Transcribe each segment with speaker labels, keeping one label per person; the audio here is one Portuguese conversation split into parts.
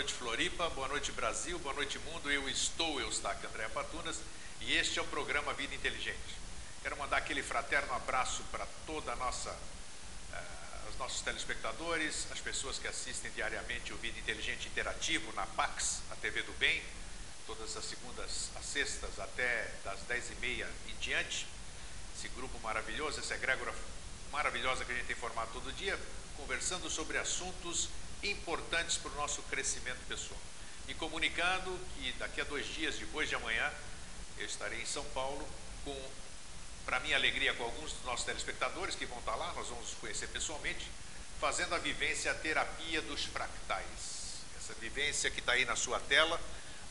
Speaker 1: noite Floripa, boa noite Brasil, boa noite mundo. Eu estou Eustáquio André Patunas e este é o programa Vida Inteligente. Quero mandar aquele fraterno abraço para toda a os nossos telespectadores, as pessoas que assistem diariamente o Vida Inteligente Interativo na Pax, a TV do Bem, todas as segundas às sextas até das 10h30 em diante. Esse grupo maravilhoso, essa egrégora maravilhosa que a gente tem formado todo dia, conversando sobre assuntos importantes para o nosso crescimento pessoal. E comunicando que daqui a 2 dias, depois de amanhã, eu estarei em São Paulo para minha alegria, com alguns dos nossos telespectadores que vão estar lá, nós vamos nos conhecer pessoalmente, fazendo a vivência, a terapia dos fractais. Essa vivência que está aí na sua tela,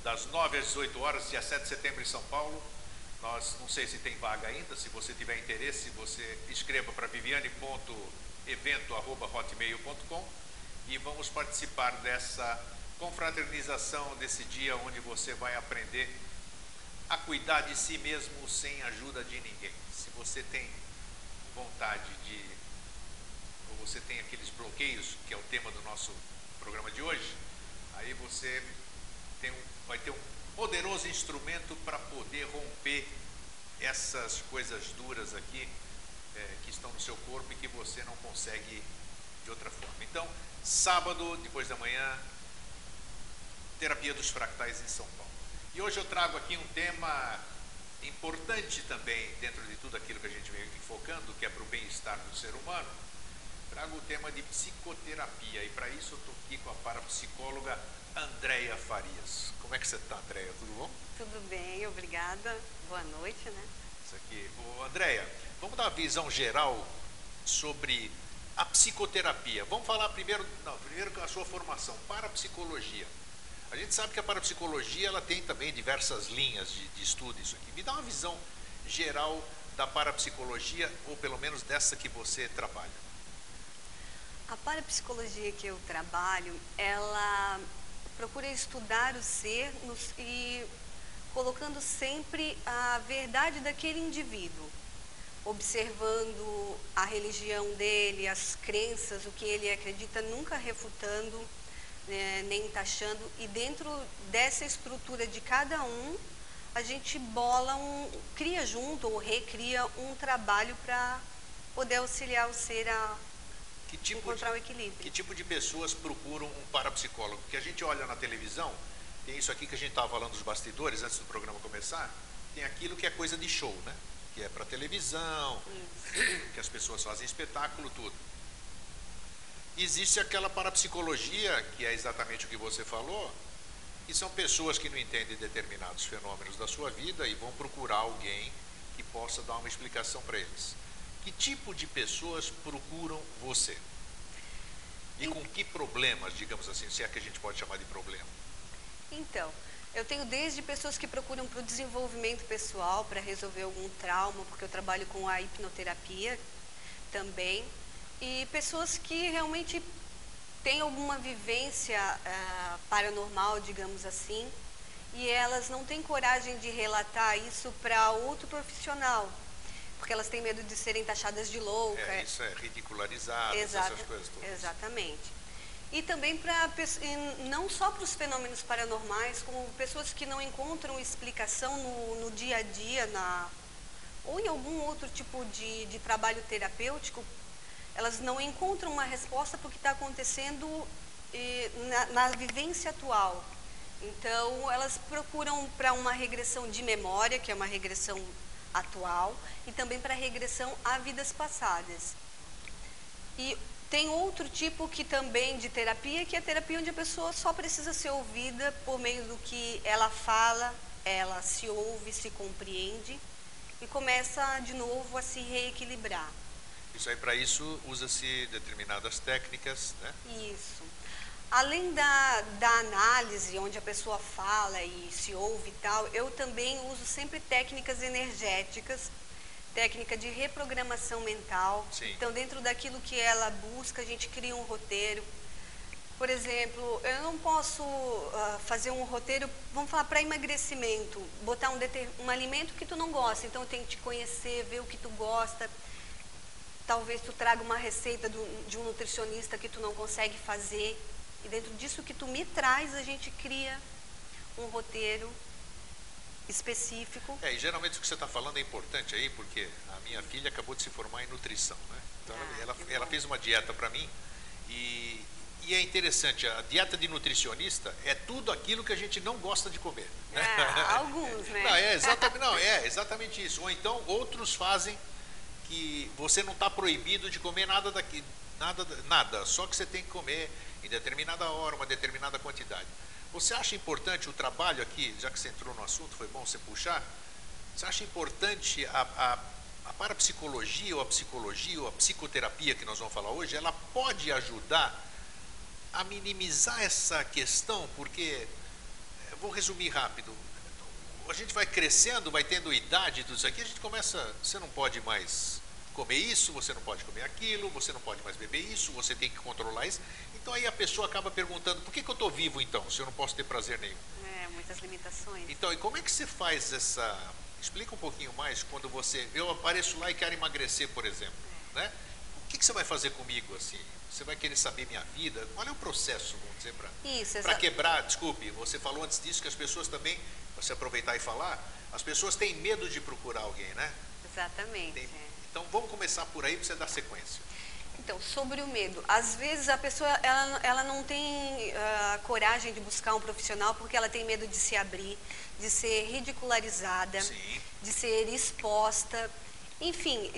Speaker 1: das 9 às 18 horas, dia 7 de setembro em São Paulo. Nós, não sei se tem vaga ainda, se você tiver interesse, você escreva para viviane.evento@hotmail.com e vamos participar dessa confraternização, desse dia onde você vai aprender a cuidar de si mesmo sem ajuda de ninguém. Se você tem vontade ou você tem aqueles bloqueios, que é o tema do nosso programa de hoje, aí você vai ter um poderoso instrumento para poder romper essas coisas duras aqui que estão no seu corpo e que você não consegue de outra forma. Então, sábado, depois da manhã, terapia dos fractais em São Paulo. E hoje eu trago aqui um tema importante também, dentro de tudo aquilo que a gente vem enfocando, que é para o bem-estar do ser humano. Trago o tema de psicoterapia e para isso eu estou aqui com a parapsicóloga Andréia Farias. Como é que você está, Andréia? Tudo bom?
Speaker 2: Tudo bem, obrigada. Boa noite, né?
Speaker 1: Isso aqui. Andréia, vamos dar uma visão geral sobre a psicoterapia. Vamos falar primeiro com a sua formação, parapsicologia. A gente sabe que a parapsicologia ela tem também diversas linhas de estudo isso aqui. Me dá uma visão geral da parapsicologia, ou pelo menos dessa que você trabalha.
Speaker 2: A parapsicologia que eu trabalho, ela procura estudar o ser e colocando sempre a verdade daquele indivíduo, observando a religião dele, as crenças, o que ele acredita, nunca refutando, nem taxando, e dentro dessa estrutura de cada um, a gente cria junto ou recria um trabalho para poder auxiliar o ser a encontrar o equilíbrio.
Speaker 1: Que tipo de pessoas procuram um parapsicólogo? Porque a gente olha na televisão, tem isso aqui que a gente estava falando dos bastidores, antes do programa começar, tem aquilo que é coisa de show, né? Que é para televisão, que as pessoas fazem espetáculo, tudo. Existe aquela parapsicologia, que é exatamente o que você falou, que são pessoas que não entendem determinados fenômenos da sua vida e vão procurar alguém que possa dar uma explicação para eles. Que tipo de pessoas procuram você? E com que problemas, digamos assim, se é que a gente pode chamar de problema?
Speaker 2: Então, eu tenho desde pessoas que procuram para o desenvolvimento pessoal, para resolver algum trauma, porque eu trabalho com a hipnoterapia também, e pessoas que realmente têm alguma vivência paranormal, digamos assim, e elas não têm coragem de relatar isso para outro profissional, porque elas têm medo de serem taxadas de louca.
Speaker 1: Isso é ridicularizado, essas coisas todas.
Speaker 2: Exatamente. E também não só para os fenômenos paranormais, como pessoas que não encontram explicação no dia a dia, ou em algum outro tipo de trabalho terapêutico, elas não encontram uma resposta para o que está acontecendo na vivência atual. Então, elas procuram para uma regressão de memória, que é uma regressão atual, e também para regressão a vidas passadas. E tem outro tipo que também de terapia, que é a terapia onde a pessoa só precisa ser ouvida por meio do que ela fala, ela se ouve, se compreende e começa de novo a se reequilibrar.
Speaker 1: Isso aí, para isso, usa-se determinadas técnicas, né?
Speaker 2: Isso. Além da análise, onde a pessoa fala e se ouve e tal, eu também uso sempre técnicas energéticas, técnica de reprogramação mental.
Speaker 1: Sim.
Speaker 2: Então, dentro daquilo que ela busca, a gente cria um roteiro. Por exemplo, eu não posso fazer um roteiro, vamos falar, para emagrecimento, botar um alimento que tu não gosta. Então, eu tenho que te conhecer, ver o que tu gosta. Talvez tu traga uma receita de um nutricionista que tu não consegue fazer. E dentro disso que tu me traz, a gente cria um roteiro específico.
Speaker 1: E geralmente o que você está falando é importante aí, porque a minha filha acabou de se formar em nutrição, né? Então ela fez uma dieta para mim e é interessante, a dieta de nutricionista é tudo aquilo que a gente não gosta de comer. Né?
Speaker 2: Alguns, né?
Speaker 1: Não, é exatamente isso. Ou então outros fazem que você não está proibido de comer nada daqui, nada, só que você tem que comer em determinada hora, uma determinada quantidade. Você acha importante o trabalho aqui, já que você entrou no assunto, foi bom você puxar, você acha importante a parapsicologia ou a psicologia ou a psicoterapia que nós vamos falar hoje, ela pode ajudar a minimizar essa questão, porque, vou resumir rápido, a gente vai crescendo, vai tendo idade, tudo isso aqui, a gente começa, você não pode mais comer isso, você não pode comer aquilo, você não pode mais beber isso, você tem que controlar isso. Então aí a pessoa acaba perguntando, por que eu estou vivo então, se eu não posso ter prazer nenhum?
Speaker 2: Muitas limitações.
Speaker 1: Então, e como é que você faz essa... Explica um pouquinho mais quando eu apareço lá e quero emagrecer, por exemplo, né? O que você vai fazer comigo, assim? Você vai querer saber minha vida? Qual é o processo, vamos dizer, para quebrar? Desculpe, você falou antes disso que as pessoas também, você aproveitar e falar, as pessoas têm medo de procurar alguém, né?
Speaker 2: Exatamente.
Speaker 1: Então, vamos começar por aí para você dar sequência.
Speaker 2: Então, sobre o medo, às vezes a pessoa ela não tem coragem de buscar um profissional porque ela tem medo de se abrir, de ser ridicularizada,
Speaker 1: Sim.
Speaker 2: de ser exposta, enfim,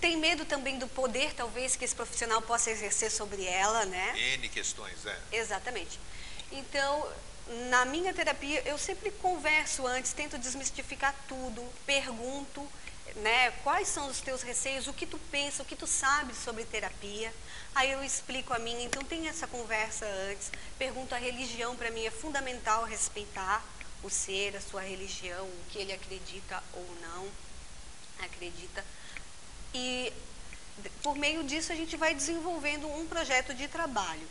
Speaker 2: tem medo também do poder talvez que esse profissional possa exercer sobre ela, né?
Speaker 1: N questões,
Speaker 2: Exatamente. Então, na minha terapia, eu sempre converso antes, tento desmistificar tudo, pergunto, né, quais são os teus receios, o que tu pensa, o que tu sabe sobre terapia. Aí eu explico a minha, então tem essa conversa antes, pergunto a religião, para mim é fundamental respeitar o ser, a sua religião, o que ele acredita ou não acredita. E por meio disso a gente vai desenvolvendo um projeto de trabalho.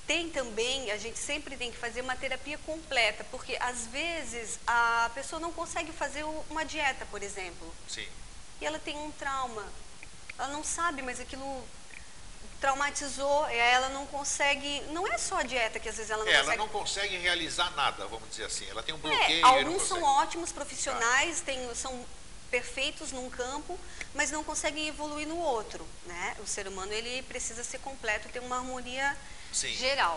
Speaker 2: Tem também, a gente sempre tem que fazer uma terapia completa, porque às vezes a pessoa não consegue fazer uma dieta, por exemplo.
Speaker 1: Sim.
Speaker 2: E ela tem um trauma. Ela não sabe, mas aquilo traumatizou, ela não consegue, não é só a dieta que às vezes ela não consegue.
Speaker 1: Ela não consegue realizar nada, vamos dizer assim. Ela tem um bloqueio.
Speaker 2: Alguns são ótimos profissionais, são perfeitos num campo, mas não conseguem evoluir no outro, né? O ser humano, ele precisa ser completo, ter uma harmonia geral.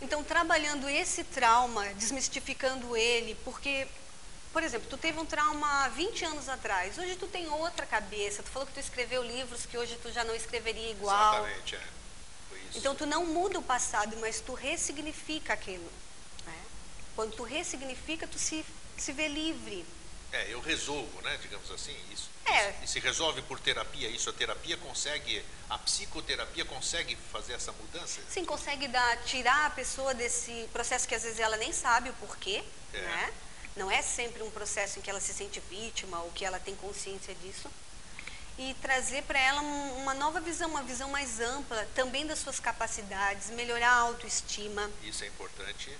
Speaker 2: Então, trabalhando esse trauma, desmistificando ele, porque, por exemplo, tu teve um trauma 20 anos atrás, hoje tu tem outra cabeça, tu falou que tu escreveu livros que hoje tu já não escreveria igual.
Speaker 1: Exatamente, foi isso.
Speaker 2: Então, tu não muda o passado, mas tu ressignifica aquilo, né? Quando tu ressignifica, tu se vê livre.
Speaker 1: Eu resolvo, né, digamos assim, isso. E se resolve por terapia, isso a terapia consegue, a psicoterapia consegue fazer essa mudança?
Speaker 2: Sim, consegue tirar a pessoa desse processo que às vezes ela nem sabe o porquê, né? Não é sempre um processo em que ela se sente vítima ou que ela tem consciência disso. E trazer para ela uma nova visão, uma visão mais ampla, também das suas capacidades, melhorar a autoestima.
Speaker 1: Isso é importante.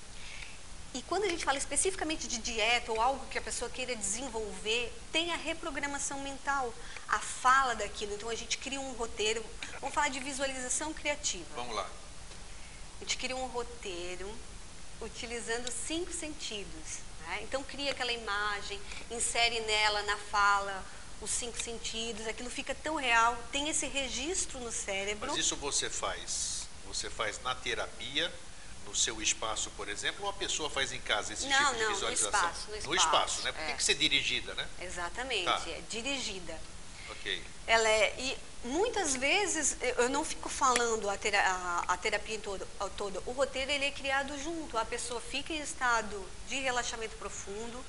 Speaker 2: E quando a gente fala especificamente de dieta ou algo que a pessoa queira desenvolver, tem a reprogramação mental, a fala daquilo. Então a gente cria um roteiro, vamos falar de visualização criativa.
Speaker 1: Vamos lá.
Speaker 2: A gente cria um roteiro utilizando 5 sentidos, né? Então cria aquela imagem, insere nela, na fala, os 5 sentidos, aquilo fica tão real, tem esse registro no cérebro.
Speaker 1: Mas isso você faz na terapia, no seu espaço, por exemplo, ou a pessoa faz em casa esse tipo de visualização?
Speaker 2: No espaço,
Speaker 1: né? Por que ser dirigida, né?
Speaker 2: Exatamente, é dirigida.
Speaker 1: Ok.
Speaker 2: E muitas vezes, eu não fico falando a terapia toda. O roteiro, ele é criado junto. A pessoa fica em estado de relaxamento profundo,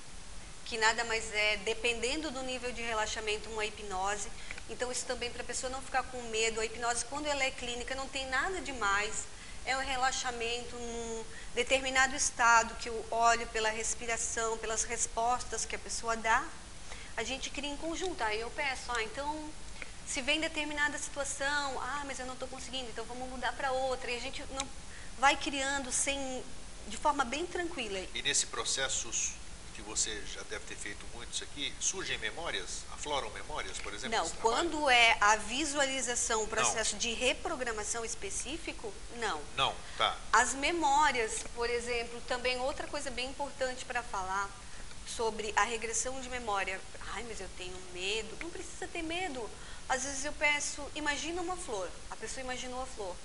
Speaker 2: que nada mais é, dependendo do nível de relaxamento, uma hipnose. Então, isso também para a pessoa não ficar com medo. A hipnose, quando ela é clínica, não tem nada demais. É um relaxamento num determinado estado, que eu olho pela respiração, pelas respostas que a pessoa dá. A gente cria em conjunto. Aí eu peço, então, se vem determinada situação, mas eu não estou conseguindo, então vamos mudar para outra. E a gente não vai criando de forma bem tranquila.
Speaker 1: E nesse processo que você já deve ter feito muito isso aqui, surgem memórias, afloram memórias, por exemplo?
Speaker 2: Não, quando é a visualização, o processo de reprogramação específico, não.
Speaker 1: Não, tá.
Speaker 2: As memórias, por exemplo, também outra coisa bem importante para falar sobre a regressão de memória. Ai, mas eu tenho medo. Não precisa ter medo. Às vezes eu peço, imagina uma flor. A pessoa imaginou a flor.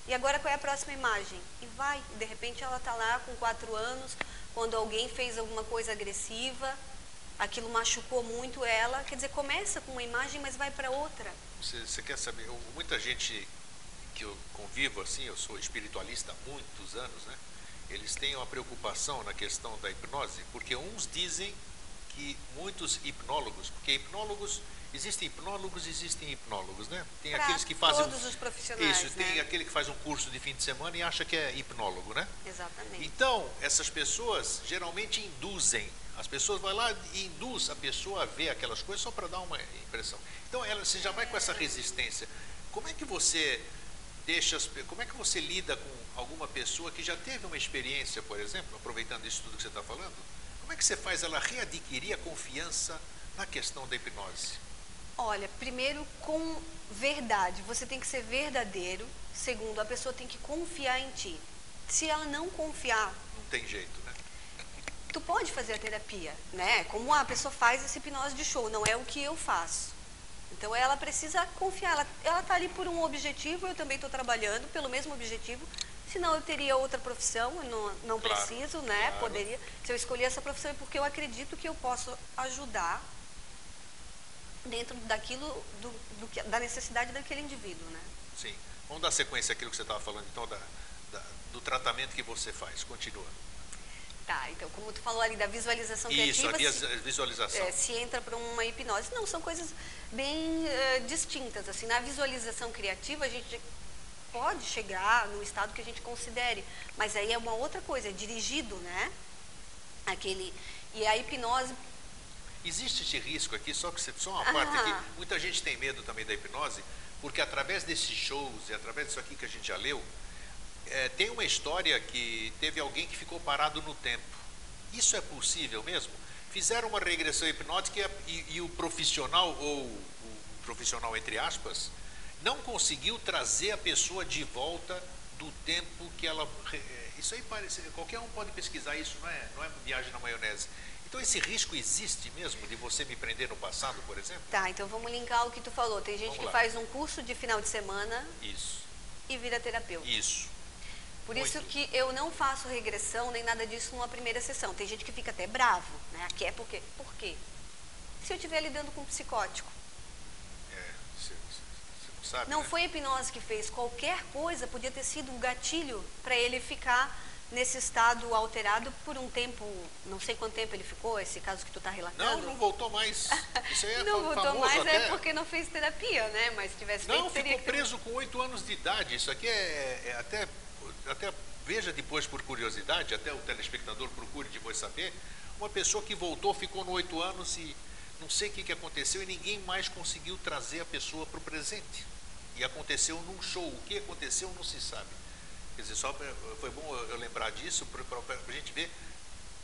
Speaker 2: E agora qual é a próxima imagem? E vai, de repente ela está lá com 4 anos, quando alguém fez alguma coisa agressiva, aquilo machucou muito ela, quer dizer, começa com uma imagem, mas vai para outra.
Speaker 1: Você quer saber, muita gente que eu convivo assim, eu sou espiritualista há muitos anos, né? Eles têm uma preocupação na questão da hipnose, porque uns dizem que muitos hipnólogos, porque hipnólogos, existem hipnólogos, né? Tem
Speaker 2: pra
Speaker 1: aqueles que fazem
Speaker 2: todos os profissionais,
Speaker 1: isso, tem
Speaker 2: né?
Speaker 1: aquele que faz um curso de fim de semana e acha que é hipnólogo, né?
Speaker 2: Exatamente.
Speaker 1: Então, essas pessoas geralmente induzem, as pessoas vão lá e induz a pessoa a ver aquelas coisas só para dar uma impressão. Então, você já vai com essa resistência. Como é que você como é que você lida com alguma pessoa que já teve uma experiência, por exemplo, aproveitando isso tudo que você está falando? Como é que você faz ela readquirir a confiança na questão da hipnose?
Speaker 2: Olha, primeiro com verdade, você tem que ser verdadeiro. Segundo, a pessoa tem que confiar em ti. Se ela não confiar,
Speaker 1: não tem jeito, né?
Speaker 2: Tu pode fazer a terapia, né? Como a pessoa faz essa hipnose de show, não é o que eu faço. Então ela precisa confiar, ela está ali por um objetivo, eu também estou trabalhando pelo mesmo objetivo, senão eu teria outra profissão, eu não
Speaker 1: Claro,
Speaker 2: preciso, né?
Speaker 1: Claro.
Speaker 2: Poderia, se eu escolher essa profissão é porque eu acredito que eu posso ajudar dentro daquilo, da necessidade daquele indivíduo, né?
Speaker 1: Sim. Vamos dar sequência àquilo que você estava falando, então, do tratamento que você faz. Continua.
Speaker 2: Tá, então, como tu falou ali da visualização
Speaker 1: Isso,
Speaker 2: criativa...
Speaker 1: a visualização.
Speaker 2: Se entra para uma hipnose. Não, são coisas bem distintas. Assim, na visualização criativa, a gente pode chegar no estado que a gente considere, mas aí é uma outra coisa, é dirigido, né? E a hipnose...
Speaker 1: Existe esse risco aqui, só uma parte aqui, muita gente tem medo também da hipnose, porque através desses shows e através disso aqui que a gente já leu, tem uma história que teve alguém que ficou parado no tempo. Isso é possível mesmo? Fizeram uma regressão hipnótica e o profissional, ou o profissional entre aspas, não conseguiu trazer a pessoa de volta do tempo que ela... Isso aí parece... Qualquer um pode pesquisar isso, não é viagem na maionese. Então esse risco existe mesmo de você me prender no passado, por exemplo?
Speaker 2: Tá, então vamos linkar o que tu falou. Tem gente que faz um curso de final de semana e vira terapeuta.
Speaker 1: Isso.
Speaker 2: Por isso que eu não faço regressão nem nada disso numa primeira sessão. Tem gente que fica até bravo, né? Aqui é porque... Por quê? Se eu estiver lidando com um psicótico.
Speaker 1: Você não sabe,
Speaker 2: não
Speaker 1: né?
Speaker 2: foi a hipnose que fez. Qualquer coisa podia ter sido um gatilho para ele ficar nesse estado alterado por um tempo, não sei quanto tempo ele ficou, esse caso que tu está relatando.
Speaker 1: Não voltou mais. Isso aí é
Speaker 2: não voltou mais
Speaker 1: até.
Speaker 2: É porque não fez terapia, né? Mas se tivesse feito,
Speaker 1: não, ficou preso com 8 anos de idade. Isso aqui até veja depois por curiosidade, até o telespectador procure depois saber. Uma pessoa que voltou, ficou no 8 anos e não sei o que aconteceu e ninguém mais conseguiu trazer a pessoa para o presente. E aconteceu num show. O que aconteceu não se sabe. Quer dizer, foi bom eu lembrar disso para a gente ver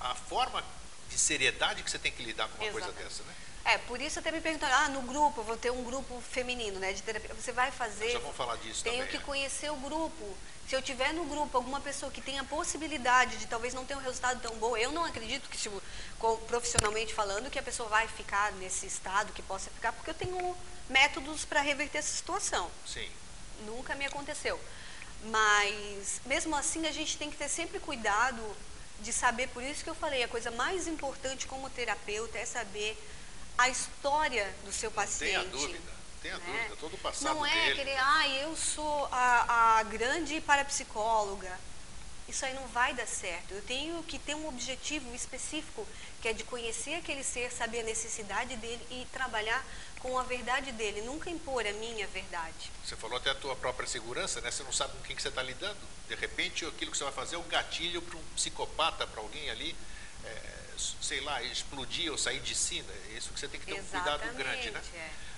Speaker 1: a forma de seriedade que você tem que lidar com uma coisa dessa, né?
Speaker 2: Por isso até me perguntaram, no grupo, vou ter um grupo feminino, né, de terapia. Você vai fazer...
Speaker 1: Já vamos falar disso
Speaker 2: Tenho
Speaker 1: também,
Speaker 2: que conhecer o grupo. Se eu tiver no grupo alguma pessoa que tenha possibilidade de talvez não ter um resultado tão bom, eu não acredito que, profissionalmente falando, que a pessoa vai ficar nesse estado, que possa ficar, porque eu tenho métodos para reverter essa situação.
Speaker 1: Sim.
Speaker 2: Nunca me aconteceu. Mas, mesmo assim, a gente tem que ter sempre cuidado de saber, por isso que eu falei, a coisa mais importante como terapeuta é saber a história do seu paciente.
Speaker 1: Tenha dúvida, todo o passado
Speaker 2: não é
Speaker 1: dele.
Speaker 2: querer, eu sou a grande parapsicóloga. Isso aí não vai dar certo. Eu tenho que ter um objetivo específico, que é de conhecer aquele ser, saber a necessidade dele e trabalhar com a verdade dele, nunca impor a minha verdade.
Speaker 1: Você falou até a tua própria segurança, né? Você não sabe com quem que você está lidando. De repente, aquilo que você vai fazer é um gatilho para um psicopata, para alguém ali, sei lá, explodir ou sair de si. Né? Isso que você tem que ter um cuidado grande, né?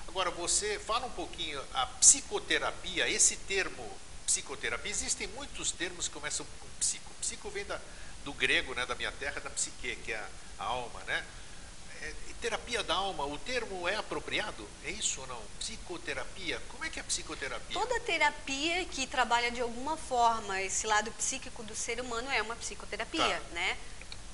Speaker 1: Agora, você fala um pouquinho, a psicoterapia, esse termo psicoterapia, existem muitos termos que começam com psico. Psico vem do grego, né, da minha terra, da psique, que é a alma, né? Terapia da alma, o termo é apropriado? É isso ou não? Psicoterapia, como é que é psicoterapia?
Speaker 2: Toda terapia que trabalha de alguma forma esse lado psíquico do ser humano é uma psicoterapia,
Speaker 1: Tá.
Speaker 2: né?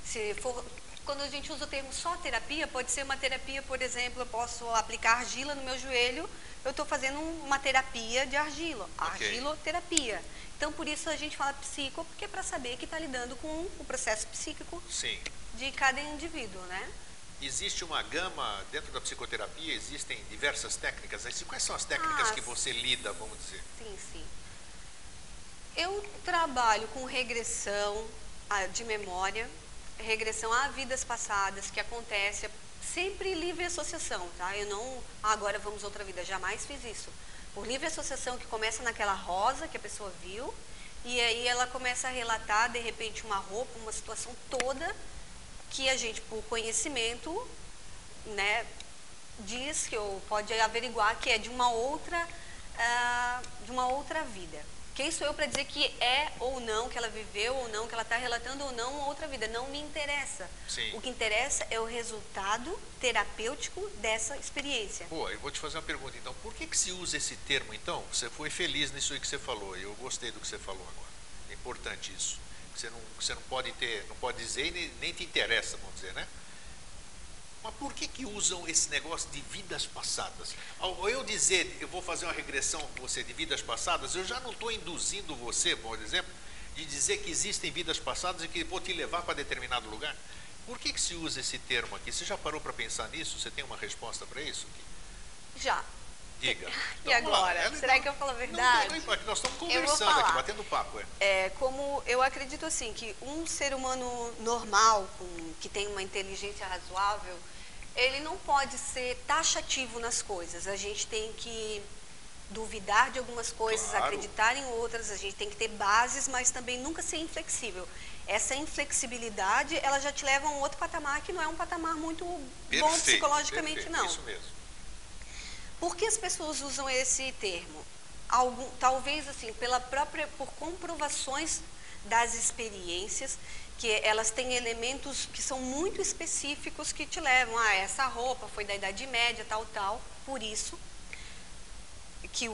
Speaker 2: Se for, quando a gente usa o termo só terapia, pode ser uma terapia, por exemplo, eu posso aplicar argila no meu joelho, eu estou fazendo uma terapia de argila, argiloterapia. Então, por isso a gente fala psico, porque é para saber que está lidando com o processo psíquico
Speaker 1: Sim.
Speaker 2: de cada indivíduo, né?
Speaker 1: Existe uma gama, dentro da psicoterapia existem diversas técnicas. Quais são as técnicas que você lida, vamos dizer?
Speaker 2: Sim, sim. Eu trabalho com regressão de memória, regressão a vidas passadas, que acontece sempre livre associação, tá? Eu não, agora vamos outra vida, jamais fiz isso. Por livre associação, que começa naquela rosa que a pessoa viu, e aí ela começa a relatar, de repente, uma roupa, uma situação toda, que a gente, por conhecimento, né, diz que ou pode averiguar que é de uma outra vida. Quem sou eu para dizer que é ou não, que ela viveu ou não, que ela está relatando ou não uma outra vida? Não me interessa.
Speaker 1: Sim.
Speaker 2: O que interessa é o resultado terapêutico dessa experiência.
Speaker 1: Boa, eu vou te fazer uma pergunta então. Por que se usa esse termo então? Você foi feliz nisso aí que você falou, e eu gostei do que você falou agora. É importante isso. Você não pode dizer e nem te interessa, vamos dizer, né? Mas por que usam esse negócio de vidas passadas? Ao eu dizer, eu vou fazer uma regressão com você de vidas passadas, eu já não estou induzindo você, por exemplo, de dizer que existem vidas passadas e que vou te levar para determinado lugar? Por que se usa esse termo aqui? Você já parou para pensar nisso? Você tem uma resposta para isso aqui?
Speaker 2: Já.
Speaker 1: Diga.
Speaker 2: E agora? Será que eu falo a verdade?
Speaker 1: Não, nós estamos conversando aqui, batendo papo.
Speaker 2: Como eu acredito assim, que um ser humano normal, que tem uma inteligência razoável, ele não pode ser taxativo nas coisas. A gente tem que duvidar de algumas coisas,
Speaker 1: Claro.
Speaker 2: acreditar em outras, a gente tem que ter bases, mas também nunca ser inflexível. Essa inflexibilidade, ela já te leva a um outro patamar que não é um patamar muito bom psicologicamente, não.
Speaker 1: Isso mesmo.
Speaker 2: Por que as pessoas usam esse termo? Talvez assim, por comprovações das experiências, que elas têm elementos que são muito específicos que te levam a essa roupa foi da Idade Média, tal, por isso que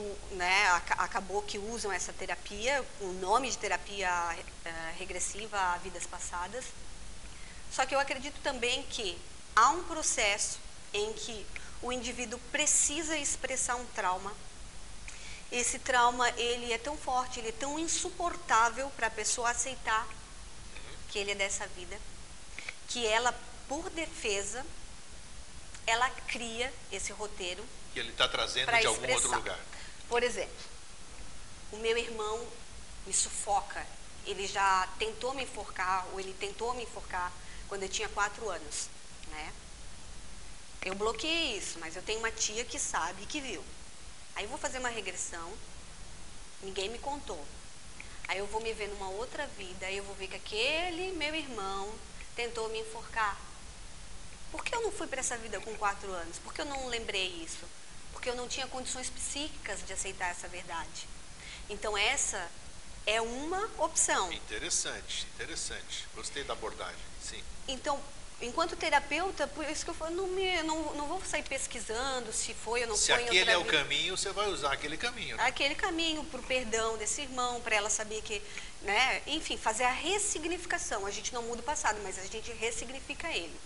Speaker 2: acabou que usam essa terapia, o nome de terapia regressiva a vidas passadas. Só que eu acredito também que há um processo em que o indivíduo precisa expressar um trauma. Esse trauma, ele é tão forte, ele é tão insuportável para a pessoa aceitar que ele é dessa vida, que ela, por defesa, ela cria esse roteiro
Speaker 1: que ele está trazendo de algum outro lugar.
Speaker 2: Por exemplo, o meu irmão me sufoca, ele já tentou me enforcar, ou ele tentou me enforcar quando eu tinha 4 anos, né? Eu bloqueei isso, mas eu tenho uma tia que sabe e que viu. Aí eu vou fazer uma regressão, ninguém me contou. Aí eu vou me ver numa outra vida, aí eu vou ver que aquele meu irmão tentou me enforcar. Por que eu não fui para essa vida com 4 anos? Por que eu não lembrei isso? Porque eu não tinha condições psíquicas de aceitar essa verdade. Então essa é uma opção.
Speaker 1: Interessante, interessante. Gostei da abordagem, sim.
Speaker 2: Então, enquanto terapeuta, por isso que eu falo, não vou sair pesquisando se foi ou não foi.
Speaker 1: Se aquele é o caminho, você vai usar aquele caminho. Né?
Speaker 2: Aquele caminho para o perdão desse irmão, para ela saber que, né, enfim, fazer a ressignificação. A gente não muda o passado, mas a gente ressignifica ele.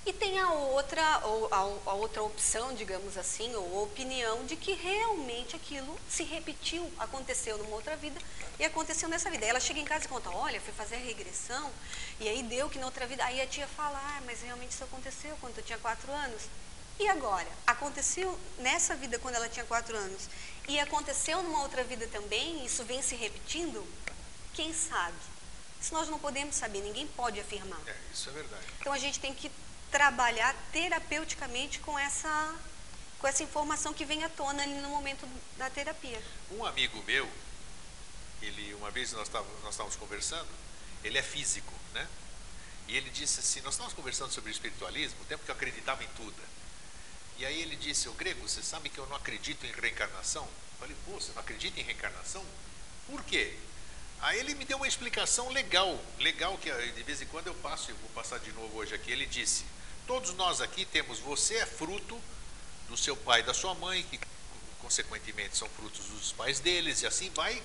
Speaker 2: E tem a outra opção, digamos assim, ou opinião de que realmente aquilo se repetiu, aconteceu numa outra vida e aconteceu nessa vida. Aí ela chega em casa e conta, olha, fui fazer a regressão e aí deu que na outra vida. Aí a tia fala, mas realmente isso aconteceu quando eu tinha 4 anos. E agora? Aconteceu nessa vida quando ela tinha 4 anos e aconteceu numa outra vida também, isso vem se repetindo? Quem sabe? Isso nós não podemos saber, ninguém pode afirmar.
Speaker 1: Isso é verdade.
Speaker 2: Então a gente tem que trabalhar terapeuticamente com essa informação que vem à tona ali no momento da terapia.
Speaker 1: Um amigo meu, uma vez nós estávamos conversando, ele é físico, né? E ele disse assim, nós estávamos conversando sobre espiritualismo, o tempo que eu acreditava em tudo. E aí ele disse, Grego, você sabe que eu não acredito em reencarnação? Eu falei, pô, você não acredita em reencarnação? Por quê? Aí ele me deu uma explicação legal que de vez em quando eu passo, eu vou passar de novo hoje aqui. Ele disse: todos nós aqui temos, você é fruto do seu pai e da sua mãe, que consequentemente são frutos dos pais deles, e assim vai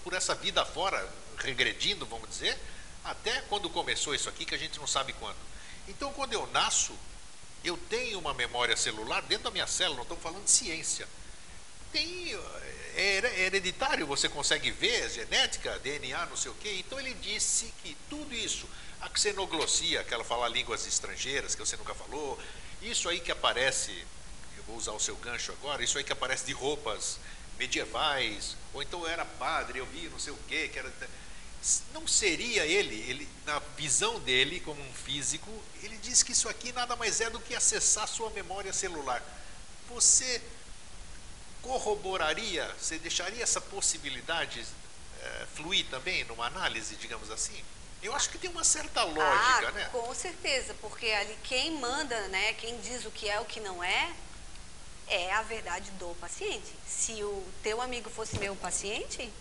Speaker 1: por essa vida fora, regredindo, vamos dizer, até quando começou isso aqui, que a gente não sabe quando. Então, quando eu nasço, eu tenho uma memória celular dentro da minha célula, não estamos falando de ciência. É hereditário, você consegue ver, genética, DNA, não sei o quê. Então ele disse que tudo isso, a xenoglossia, aquela falar línguas estrangeiras que você nunca falou, isso aí que aparece, eu vou usar o seu gancho agora, isso aí que aparece de roupas medievais, ou então eu era padre, eu vi não sei o quê, que era... Não seria ele, na visão dele como um físico, ele diz que isso aqui nada mais é do que acessar sua memória celular. Você corroboraria, você deixaria essa possibilidade fluir também numa análise, digamos assim? Eu acho que tem uma certa lógica, né?
Speaker 2: Com certeza, porque ali quem manda, né, quem diz o que é o que não é a verdade do paciente. Se o teu amigo fosse meu paciente,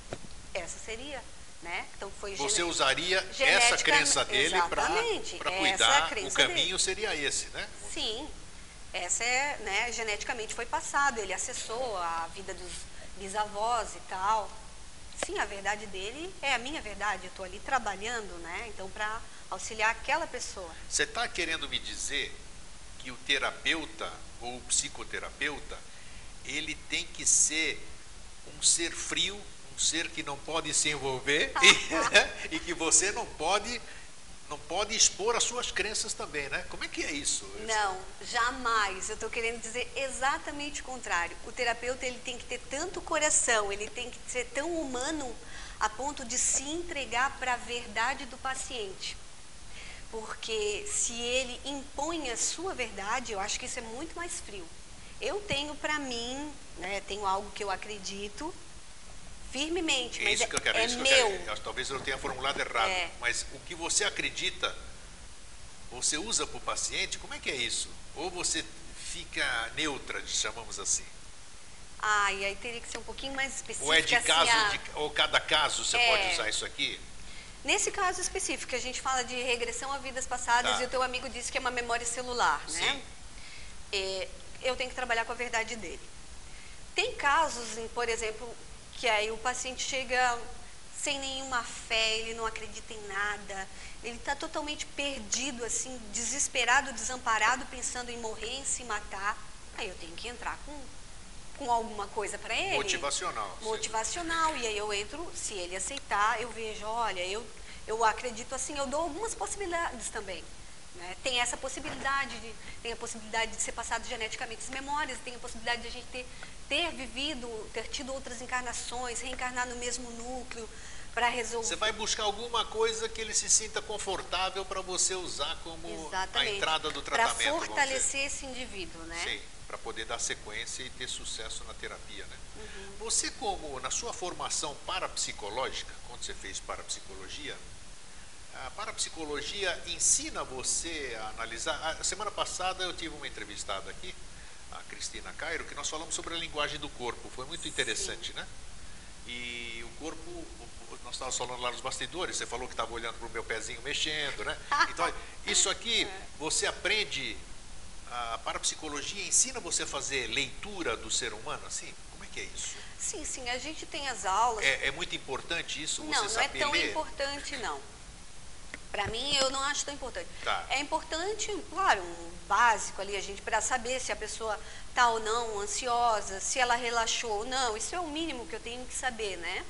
Speaker 2: essa seria, né? Então foi
Speaker 1: você usaria essa crença dele para cuidar, o caminho dele seria esse, né?
Speaker 2: Sim. Essa é, né, geneticamente foi passado, ele acessou a vida dos bisavós e tal. Sim, a verdade dele é a minha verdade, eu estou ali trabalhando, né, então para auxiliar aquela pessoa.
Speaker 1: Você está querendo me dizer que o terapeuta ou o psicoterapeuta, ele tem que ser um ser frio, um ser que não pode se envolver e que você não pode expor as suas crenças também, né? Como é que é isso?
Speaker 2: Não, jamais. Eu estou querendo dizer exatamente o contrário. O terapeuta, ele tem que ter tanto coração, ele tem que ser tão humano a ponto de se entregar para a verdade do paciente. Porque se ele impõe a sua verdade, eu acho que isso é muito mais frio. Eu tenho para mim, né, tenho algo que eu acredito firmemente, mas
Speaker 1: isso que eu quero,
Speaker 2: é
Speaker 1: isso
Speaker 2: meu.
Speaker 1: Que eu quero. Talvez eu tenha formulado errado, mas o que você acredita, você usa para o paciente, como é que é isso? Ou você fica neutra, chamamos assim?
Speaker 2: E aí teria que ser um pouquinho mais específico.
Speaker 1: Ou é de caso, ou cada caso você pode usar isso aqui?
Speaker 2: Nesse caso específico, que a gente fala de regressão a vidas passadas, e o teu amigo disse que é uma memória celular, né? Eu tenho que trabalhar com a verdade dele. Tem casos, por exemplo, que aí o paciente chega sem nenhuma fé, ele não acredita em nada, ele está totalmente perdido, assim, desesperado, desamparado, pensando em morrer, em se matar. Aí eu tenho que entrar com alguma coisa para ele.
Speaker 1: Motivacional.
Speaker 2: Motivacional. E aí eu entro, se ele aceitar, eu vejo, olha, eu acredito assim, eu dou algumas possibilidades também. Né? Tem essa possibilidade, tem a possibilidade de ser passado geneticamente as memórias, tem a possibilidade de a gente ter vivido, ter tido outras encarnações, reencarnar no mesmo núcleo para resolver.
Speaker 1: Você vai buscar alguma coisa que ele se sinta confortável para você usar como a entrada do tratamento.
Speaker 2: Para fortalecer esse indivíduo, né?
Speaker 1: Sim, para poder dar sequência e ter sucesso na terapia, né? Você, como na sua formação parapsicológica, quando você fez parapsicologia, a parapsicologia ensina você a analisar. A semana passada eu tive uma entrevistada aqui, a Cristina Cairo, que nós falamos sobre a linguagem do corpo. Foi muito interessante, né? E o corpo, nós estávamos falando lá nos bastidores, você falou que estava olhando para o meu pezinho mexendo, né? Então, isso aqui, você aprende, a parapsicologia ensina você a fazer leitura do ser humano, assim? Como é que é isso?
Speaker 2: Sim, a gente tem as aulas.
Speaker 1: É muito importante isso, você saber ler?
Speaker 2: Não é tão importante, não. Para mim, eu não acho tão importante. É importante, claro, um básico ali, a gente, para saber se a pessoa está ou não ansiosa, se ela relaxou ou não. Isso é o mínimo que eu tenho que saber, né?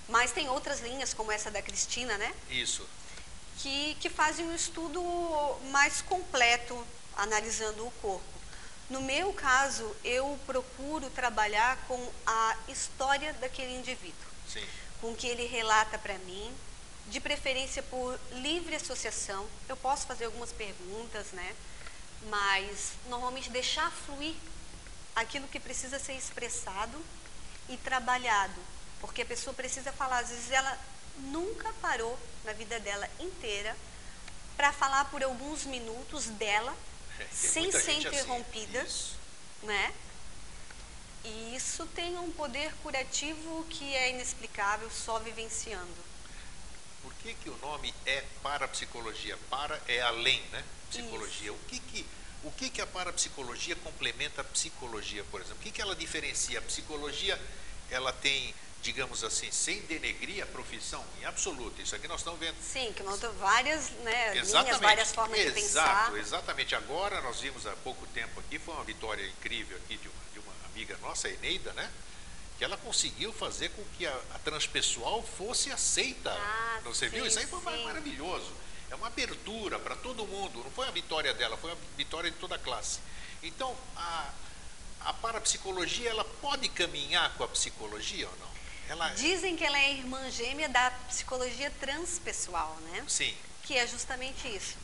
Speaker 2: Mas tem outras linhas, como essa da Cristina, né?
Speaker 1: Isso.
Speaker 2: Que fazem um estudo mais completo, analisando o corpo. No meu caso, eu procuro trabalhar com a história daquele indivíduo.
Speaker 1: Sim.
Speaker 2: Com o que ele relata para mim, de preferência por livre associação. Eu posso fazer algumas perguntas, né? Mas normalmente deixar fluir aquilo que precisa ser expressado e trabalhado. Porque a pessoa precisa falar, às vezes ela nunca parou na vida dela inteira para falar por alguns minutos dela, sem ser interrompida,
Speaker 1: assim.
Speaker 2: né? E isso tem um poder curativo que é inexplicável só vivenciando.
Speaker 1: Por que que o nome é parapsicologia? Para é além, né? Psicologia. O que que a parapsicologia complementa a psicologia, por exemplo? O que que ela diferencia? A psicologia, ela tem, digamos assim, sem denegrir a profissão, em absoluto. Isso aqui nós estamos vendo.
Speaker 2: Sim, que notam várias, né, linhas,
Speaker 1: Exatamente.
Speaker 2: várias formas de pensar.
Speaker 1: Exatamente. Agora nós vimos há pouco tempo aqui, foi uma vitória incrível aqui de uma amiga nossa, a Eneida, né? Que ela conseguiu fazer com que a transpessoal fosse aceita. Você viu? Isso aí foi maravilhoso. É uma abertura para todo mundo. Não foi a vitória dela, foi a vitória de toda a classe. Então, a parapsicologia, ela pode caminhar com a psicologia ou não?
Speaker 2: Dizem que ela é irmã gêmea da psicologia transpessoal, né?
Speaker 1: Sim.
Speaker 2: Que é justamente isso.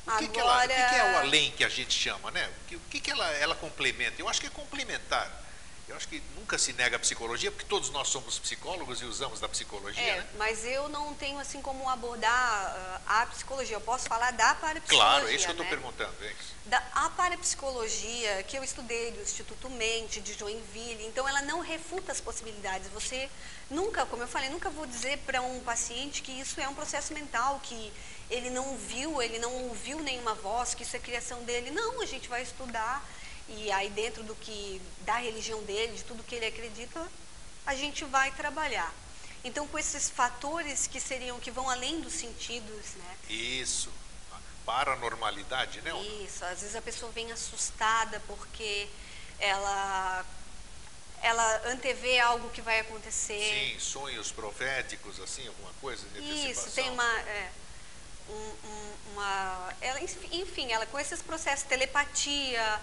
Speaker 1: O que que é o além que a gente chama, né? O que ela complementa? Eu acho que é complementar. Eu acho que nunca se nega a psicologia, porque todos nós somos psicólogos e usamos da psicologia, né?
Speaker 2: Mas eu não tenho assim como abordar a psicologia. Eu posso falar da parapsicologia.
Speaker 1: Claro, é isso que eu estou perguntando. É isso.
Speaker 2: A parapsicologia que eu estudei do Instituto Mente, de Joinville, então ela não refuta as possibilidades. Você nunca, como eu falei, nunca vou dizer para um paciente que isso é um processo mental, que ele não viu, ele não ouviu nenhuma voz, que isso é criação dele. Não, a gente vai estudar. E aí dentro da religião dele, de tudo que ele acredita, a gente vai trabalhar. Então com esses fatores que vão além dos sentidos, né?
Speaker 1: Isso, paranormalidade, né?
Speaker 2: Isso, às vezes a pessoa vem assustada porque ela antevê algo que vai acontecer.
Speaker 1: Sim, sonhos proféticos, assim, alguma coisa de antecipação.
Speaker 2: Isso, tem enfim, ela com esses processos, telepatia,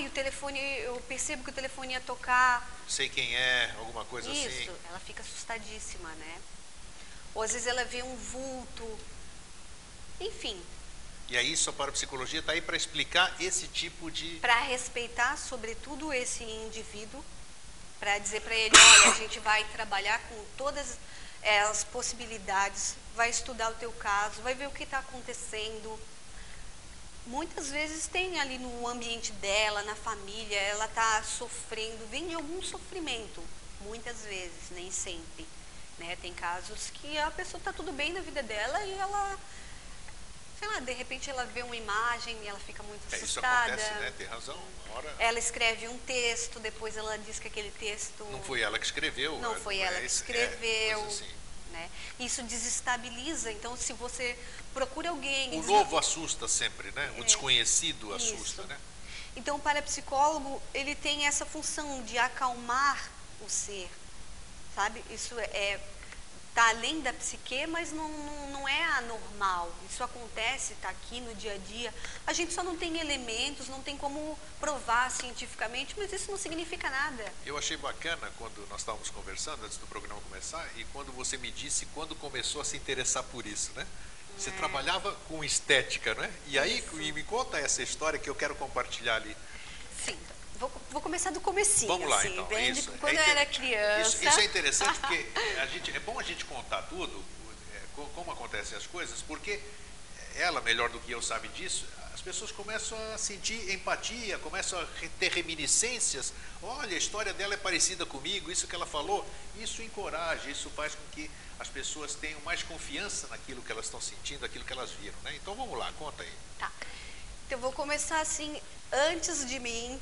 Speaker 2: o telefone, eu percebo que o telefone ia tocar.
Speaker 1: Sei quem é, alguma coisa assim.
Speaker 2: Isso, ela fica assustadíssima, né? Ou às vezes ela vê um vulto, enfim.
Speaker 1: E aí a parapsicologia está aí para explicar esse tipo de...
Speaker 2: Para respeitar, sobretudo, esse indivíduo, para dizer para ele, olha, a gente vai trabalhar com todas as possibilidades, vai estudar o teu caso, vai ver o que está acontecendo. Muitas vezes tem ali no ambiente dela, na família, ela está sofrendo, vem de algum sofrimento, muitas vezes, nem sempre. Né? Tem casos que a pessoa está tudo bem na vida dela e ela, sei lá, de repente ela vê uma imagem e ela fica muito assustada.
Speaker 1: Isso acontece, né? Tem razão.
Speaker 2: Ela escreve um texto, depois ela diz que aquele texto...
Speaker 1: Não foi ela que escreveu.
Speaker 2: Não foi ela que escreveu.
Speaker 1: Assim.
Speaker 2: Né? Isso desestabiliza, então se você procura alguém...
Speaker 1: O novo assusta sempre, né? O desconhecido assusta, né?
Speaker 2: Então o parapsicólogo, ele tem essa função de acalmar o ser, sabe? Isso está além da psique, mas não é anormal. Isso acontece, está aqui no dia a dia. A gente só não tem elementos, não tem como provar cientificamente, mas isso não significa nada.
Speaker 1: Eu achei bacana quando nós estávamos conversando, antes do programa começar, e quando você me disse quando começou a se interessar por isso, né? Você trabalhava com estética, né? E aí, me conta essa história que eu quero compartilhar ali.
Speaker 2: Sim. Vou começar do comecinho.
Speaker 1: Vamos lá,
Speaker 2: assim,
Speaker 1: então.
Speaker 2: quando eu era criança.
Speaker 1: Isso é interessante porque é bom a gente contar tudo, como acontecem as coisas, porque ela, melhor do que eu, sabe disso. As pessoas começam a sentir empatia, começam a ter reminiscências. Olha, a história dela é parecida comigo, isso que ela falou. Isso encoraja, isso faz com que as pessoas tenham mais confiança naquilo que elas estão sentindo, naquilo que elas viram, né? Então vamos lá, conta aí.
Speaker 2: Tá. Então eu vou começar assim, antes de mim.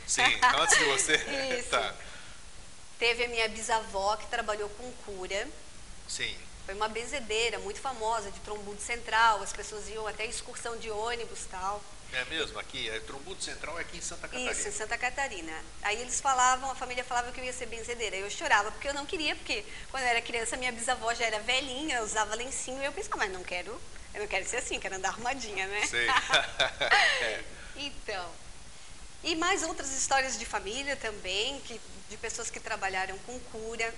Speaker 1: Sim, antes de você.
Speaker 2: Isso.
Speaker 1: Tá.
Speaker 2: Teve a minha bisavó que trabalhou com cura.
Speaker 1: Sim.
Speaker 2: Foi uma benzedeira muito famosa de Trombudo Central, as pessoas iam até excursão de ônibus e tal.
Speaker 1: É mesmo, aqui, Trombudo Central é aqui em Santa Catarina.
Speaker 2: Isso, em Santa Catarina. Aí eles falavam, a família falava que eu ia ser benzedeira. Eu chorava porque eu não queria, porque quando eu era criança minha bisavó já era velhinha, usava lencinho, e eu pensava, mas eu não quero ser assim, quero andar arrumadinha, né?
Speaker 1: Sei.
Speaker 2: Então, e mais outras histórias de família também, de pessoas que trabalharam com cura.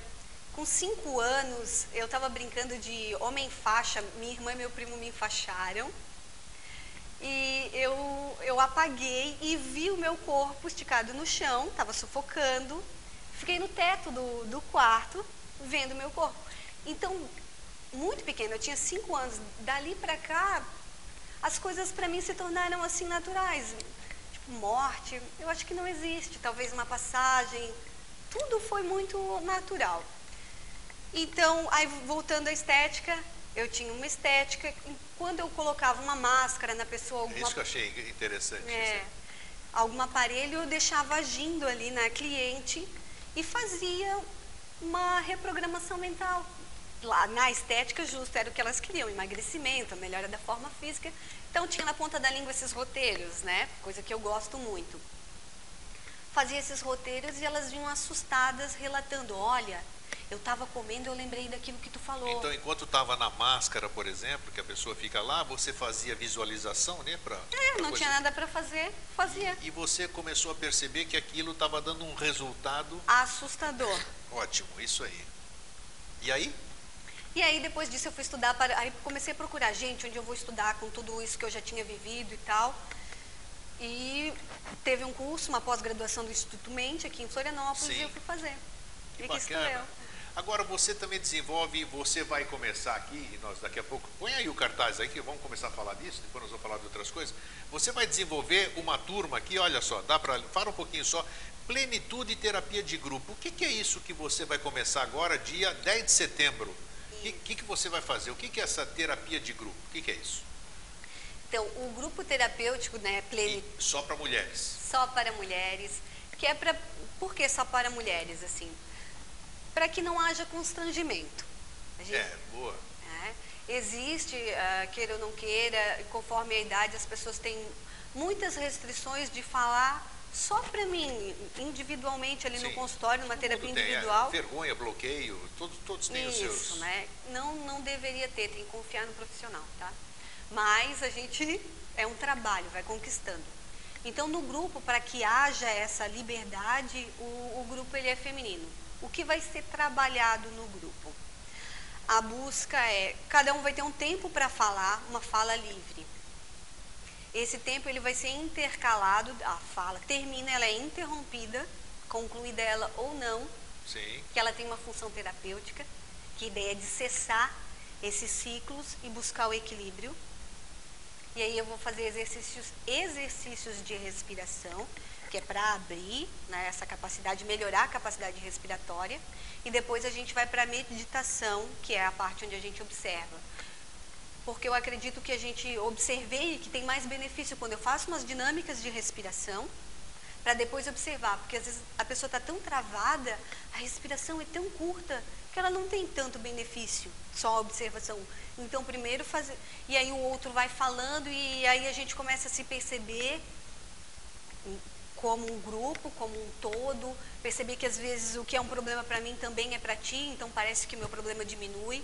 Speaker 2: Com 5 anos, eu estava brincando de homem-faixa, minha irmã e meu primo me enfaixaram. E eu apaguei e vi o meu corpo esticado no chão, estava sufocando. Fiquei no teto do quarto, vendo o meu corpo. Então, muito pequena, eu tinha 5 anos. Dali para cá, as coisas para mim se tornaram assim naturais. morte, eu acho que não existe, talvez uma passagem, tudo foi muito natural. Então, aí voltando à estética, eu tinha uma estética, quando eu colocava uma máscara na pessoa,
Speaker 1: É isso que eu achei interessante.
Speaker 2: algum aparelho, eu deixava agindo ali na cliente e fazia uma reprogramação mental. Lá na estética, justo, era o que elas queriam, emagrecimento, a melhora da forma física. Então, tinha na ponta da língua esses roteiros, né? Coisa que eu gosto muito. Fazia esses roteiros e elas vinham assustadas, relatando, olha, eu estava comendo e eu lembrei daquilo que tu falou.
Speaker 1: Então, enquanto estava na máscara, por exemplo, que a pessoa fica lá, você fazia visualização, né?
Speaker 2: Não tinha nada para fazer, fazia.
Speaker 1: E você começou a perceber que aquilo estava dando um resultado...
Speaker 2: assustador.
Speaker 1: Ótimo, isso aí. E aí?
Speaker 2: E aí, depois disso, eu fui estudar, aí comecei a procurar gente onde eu vou estudar com tudo isso que eu já tinha vivido e tal. E teve um curso, uma pós-graduação do Instituto Mente, aqui em Florianópolis, e eu fui fazer.
Speaker 1: Que
Speaker 2: e
Speaker 1: bacana.
Speaker 2: aqui estou eu.
Speaker 1: Agora, você também desenvolve, você vai começar aqui, e nós daqui a pouco, põe aí o cartaz aí, que vamos começar a falar disso, depois nós vamos falar de outras coisas. Você vai desenvolver uma turma aqui, olha só, fala um pouquinho só, Plenitude Terapia de Grupo. O que é isso que você vai começar agora, dia 10 de setembro? O que você vai fazer? O que é essa terapia de grupo? O que é isso?
Speaker 2: Então, o grupo terapêutico, né,
Speaker 1: só para mulheres?
Speaker 2: Só para mulheres, que é para... Por que só para mulheres, assim? Para que não haja constrangimento.
Speaker 1: Boa.
Speaker 2: Existe, queira ou não queira, conforme a idade, as pessoas têm muitas restrições de falar só para mim, individualmente, ali no consultório, numa terapia individual.
Speaker 1: Vergonha, bloqueio, todos têm os seus...
Speaker 2: Isso, né? Não deveria ter, tem que confiar no profissional, tá? Mas a gente, é um trabalho, vai conquistando. Então, no grupo, para que haja essa liberdade, o grupo ele é feminino. O que vai ser trabalhado no grupo? A busca é, cada um vai ter um tempo para falar, uma fala livre. Esse tempo ele vai ser intercalado, a fala termina, ela é interrompida, concluída ela ou não, que ela tem uma função terapêutica, que a ideia é de cessar esses ciclos e buscar o equilíbrio. E aí eu vou fazer exercícios de respiração, que é para abrir, né, essa capacidade, melhorar a capacidade respiratória. E depois a gente vai para a meditação, que é a parte onde a gente observa. Porque eu acredito que a gente observei que tem mais benefício quando eu faço umas dinâmicas de respiração, para depois observar. Porque às vezes a pessoa está tão travada, a respiração é tão curta, que ela não tem tanto benefício, só a observação. Então, primeiro fazer... E aí o outro vai falando e aí a gente começa a se perceber como um grupo, como um todo, perceber que às vezes o que é um problema para mim também é para ti, então parece que o meu problema diminui,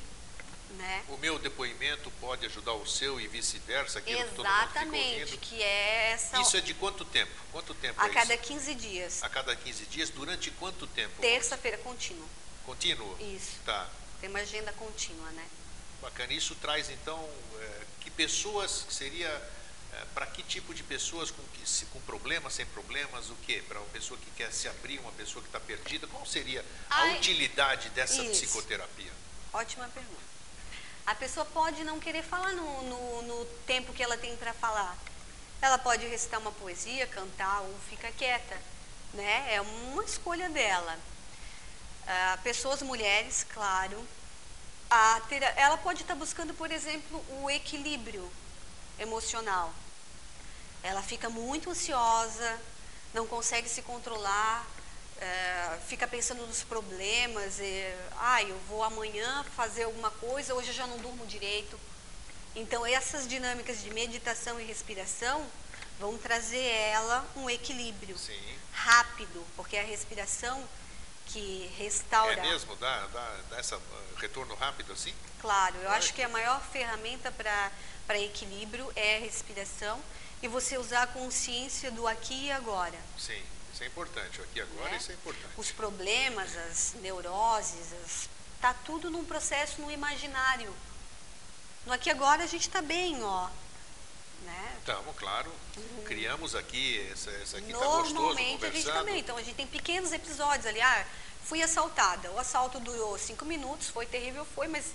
Speaker 2: né?
Speaker 1: O meu depoimento pode ajudar o seu e vice-versa, aquilo que todo mundo fica ouvindo.
Speaker 2: Que é essa...
Speaker 1: Isso é de quanto tempo? Quanto tempo
Speaker 2: a cada 15 dias.
Speaker 1: A cada 15 dias, durante quanto tempo?
Speaker 2: Terça-feira, contínuo.
Speaker 1: Contínuo?
Speaker 2: Isso.
Speaker 1: Tá.
Speaker 2: Tem uma agenda contínua, né?
Speaker 1: Bacana. Isso traz, então, que pessoas seria... para que tipo de pessoas, com problemas, sem problemas, o quê? Para uma pessoa que quer se abrir, uma pessoa que está perdida, qual seria a utilidade dessa psicoterapia?
Speaker 2: Ótima pergunta. A pessoa pode não querer falar no tempo que ela tem para falar. Ela pode recitar uma poesia, cantar ou ficar quieta, né? É uma escolha dela. Pessoas, mulheres, claro. Ela pode estar buscando, por exemplo, o equilíbrio emocional. Ela fica muito ansiosa, não consegue se controlar, fica pensando nos problemas, eu vou amanhã fazer alguma coisa, hoje eu já não durmo direito. Então, essas dinâmicas de meditação e respiração vão trazer ela um equilíbrio rápido, porque a respiração que restaura...
Speaker 1: É mesmo? Dá esse retorno rápido assim?
Speaker 2: Claro, eu acho que a maior ferramenta para equilíbrio é a respiração e você usar a consciência do aqui e agora.
Speaker 1: Sim, isso é importante, o aqui e agora, isso é importante.
Speaker 2: Os problemas, as neuroses, tá tudo num processo, no imaginário. No aqui e agora a gente está bem, ó. Né?
Speaker 1: Estamos, claro. Criamos aqui, essa aqui está gostoso
Speaker 2: Normalmente a gente também, então a gente tem pequenos episódios ali, fui assaltada, o assalto durou 5 minutos, foi terrível, mas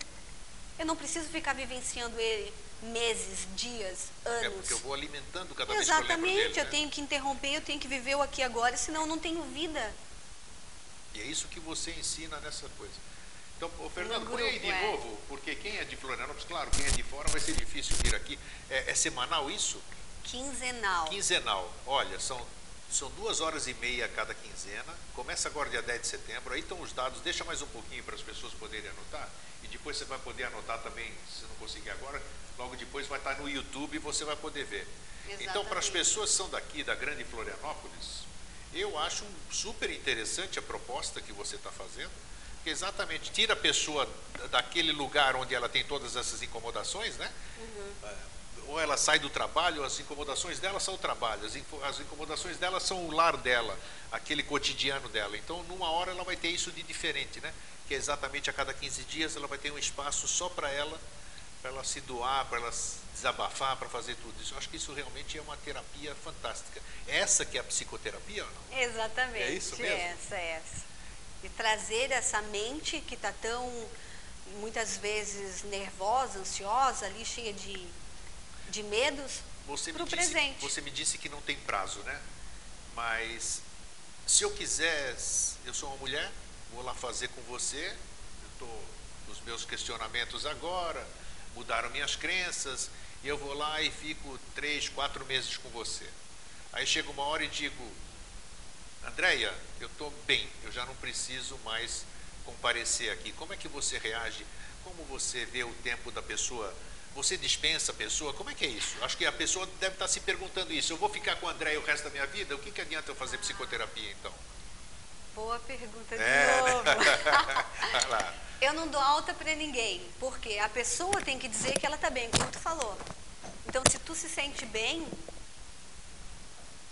Speaker 2: eu não preciso ficar vivenciando ele meses, dias, anos.
Speaker 1: É porque eu vou alimentando cada vez que
Speaker 2: Exatamente,
Speaker 1: eu lembro dele,
Speaker 2: eu
Speaker 1: né?
Speaker 2: tenho que interromper, eu tenho que viver o aqui e agora, senão eu não tenho vida.
Speaker 1: E é isso que você ensina nessa coisa. Então, ô, Fernando,
Speaker 2: No
Speaker 1: põe aí de
Speaker 2: grupo,
Speaker 1: novo, porque quem é de Florianópolis, claro, quem é de fora vai ser difícil vir aqui. É semanal isso?
Speaker 2: Quinzenal.
Speaker 1: Quinzenal. Olha, são 2 horas e meia cada quinzena. Começa agora dia 10 de setembro. Aí estão os dados. Deixa mais um pouquinho para as pessoas poderem anotar. E depois você vai poder anotar também, se não conseguir agora. Logo depois vai estar no YouTube e você vai poder ver.
Speaker 2: Exatamente.
Speaker 1: Então, para as pessoas que são daqui, da grande Florianópolis, eu acho super interessante a proposta que você está fazendo. Porque exatamente tira a pessoa daquele lugar onde ela tem todas essas incomodações, né? Ou ela sai do trabalho, as incomodações dela são o trabalho, as incomodações dela são o lar dela, aquele cotidiano dela. Então, numa hora ela vai ter isso de diferente, né? Que é exatamente a cada 15 dias ela vai ter um espaço só para ela se doar, para ela desabafar, para fazer tudo isso. Eu acho que isso realmente é uma terapia fantástica. Essa que é a psicoterapia ou não?
Speaker 2: Exatamente.
Speaker 1: É isso mesmo?
Speaker 2: Essa. E trazer essa mente que está tão, muitas vezes, nervosa, ansiosa, ali cheia de medos, para o presente.
Speaker 1: Você me disse que não tem prazo, né? Mas se eu quiser, eu sou uma mulher, vou lá fazer com você, eu estou nos meus questionamentos agora, mudaram minhas crenças, e eu vou lá e fico 3, 4 meses com você. Aí chega uma hora e digo, Andréia, eu estou bem, eu já não preciso mais comparecer aqui. Como é que você reage? Como você vê o tempo da pessoa? Você dispensa a pessoa? Como é que é isso? Acho que a pessoa deve estar se perguntando isso. Eu vou ficar com a Andréia o resto da minha vida? O que adianta eu fazer psicoterapia então?
Speaker 2: Boa pergunta de novo.
Speaker 1: Vai lá.
Speaker 2: Eu não dou alta para ninguém, porque a pessoa tem que dizer que ela está bem, como tu falou. Então, se tu se sente bem,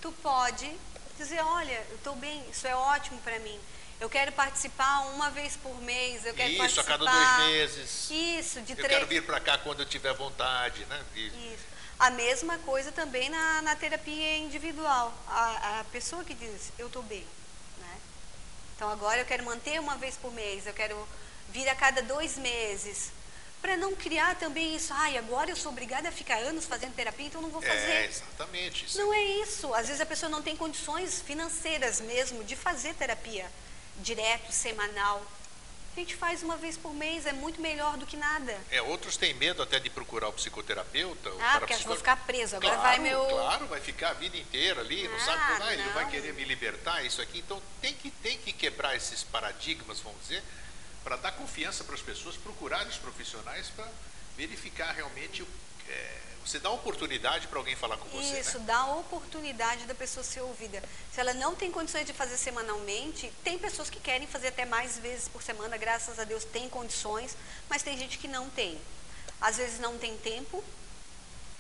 Speaker 2: tu pode dizer, olha, eu estou bem, isso é ótimo para mim. Eu quero participar uma vez por mês, eu quero
Speaker 1: Isso,
Speaker 2: participar...
Speaker 1: a cada 2 meses.
Speaker 2: Isso, de
Speaker 1: Eu
Speaker 2: 3...
Speaker 1: quero vir para cá quando eu tiver vontade, né?
Speaker 2: Isso. A mesma coisa também na terapia individual. A pessoa que diz, eu estou bem, né? Então, agora eu quero manter uma vez por mês, eu quero vir a cada 2 meses. Para não criar também isso, agora eu sou obrigada a ficar anos fazendo terapia, então não vou fazer.
Speaker 1: É, exatamente. Isso.
Speaker 2: Não é isso. Às vezes a pessoa não tem condições financeiras mesmo de fazer terapia direto, semanal. A gente faz uma vez por mês, é muito melhor do que nada.
Speaker 1: Outros têm medo até de procurar o psicoterapeuta.
Speaker 2: Porque acho que vou ficar preso. Agora
Speaker 1: claro,
Speaker 2: vai meu...
Speaker 1: Claro, vai ficar a vida inteira ali, não sabe como vai, ele
Speaker 2: não.
Speaker 1: vai querer me libertar, isso aqui. Então tem que quebrar esses paradigmas, vamos dizer, para dar confiança para as pessoas procurarem os profissionais para verificar realmente você dá oportunidade para alguém falar com você.
Speaker 2: Isso,
Speaker 1: né?
Speaker 2: dá a oportunidade da pessoa ser ouvida. Se ela não tem condições de fazer semanalmente, tem pessoas que querem fazer até mais vezes por semana, graças a Deus tem condições, mas tem gente que não tem. Às vezes não tem tempo,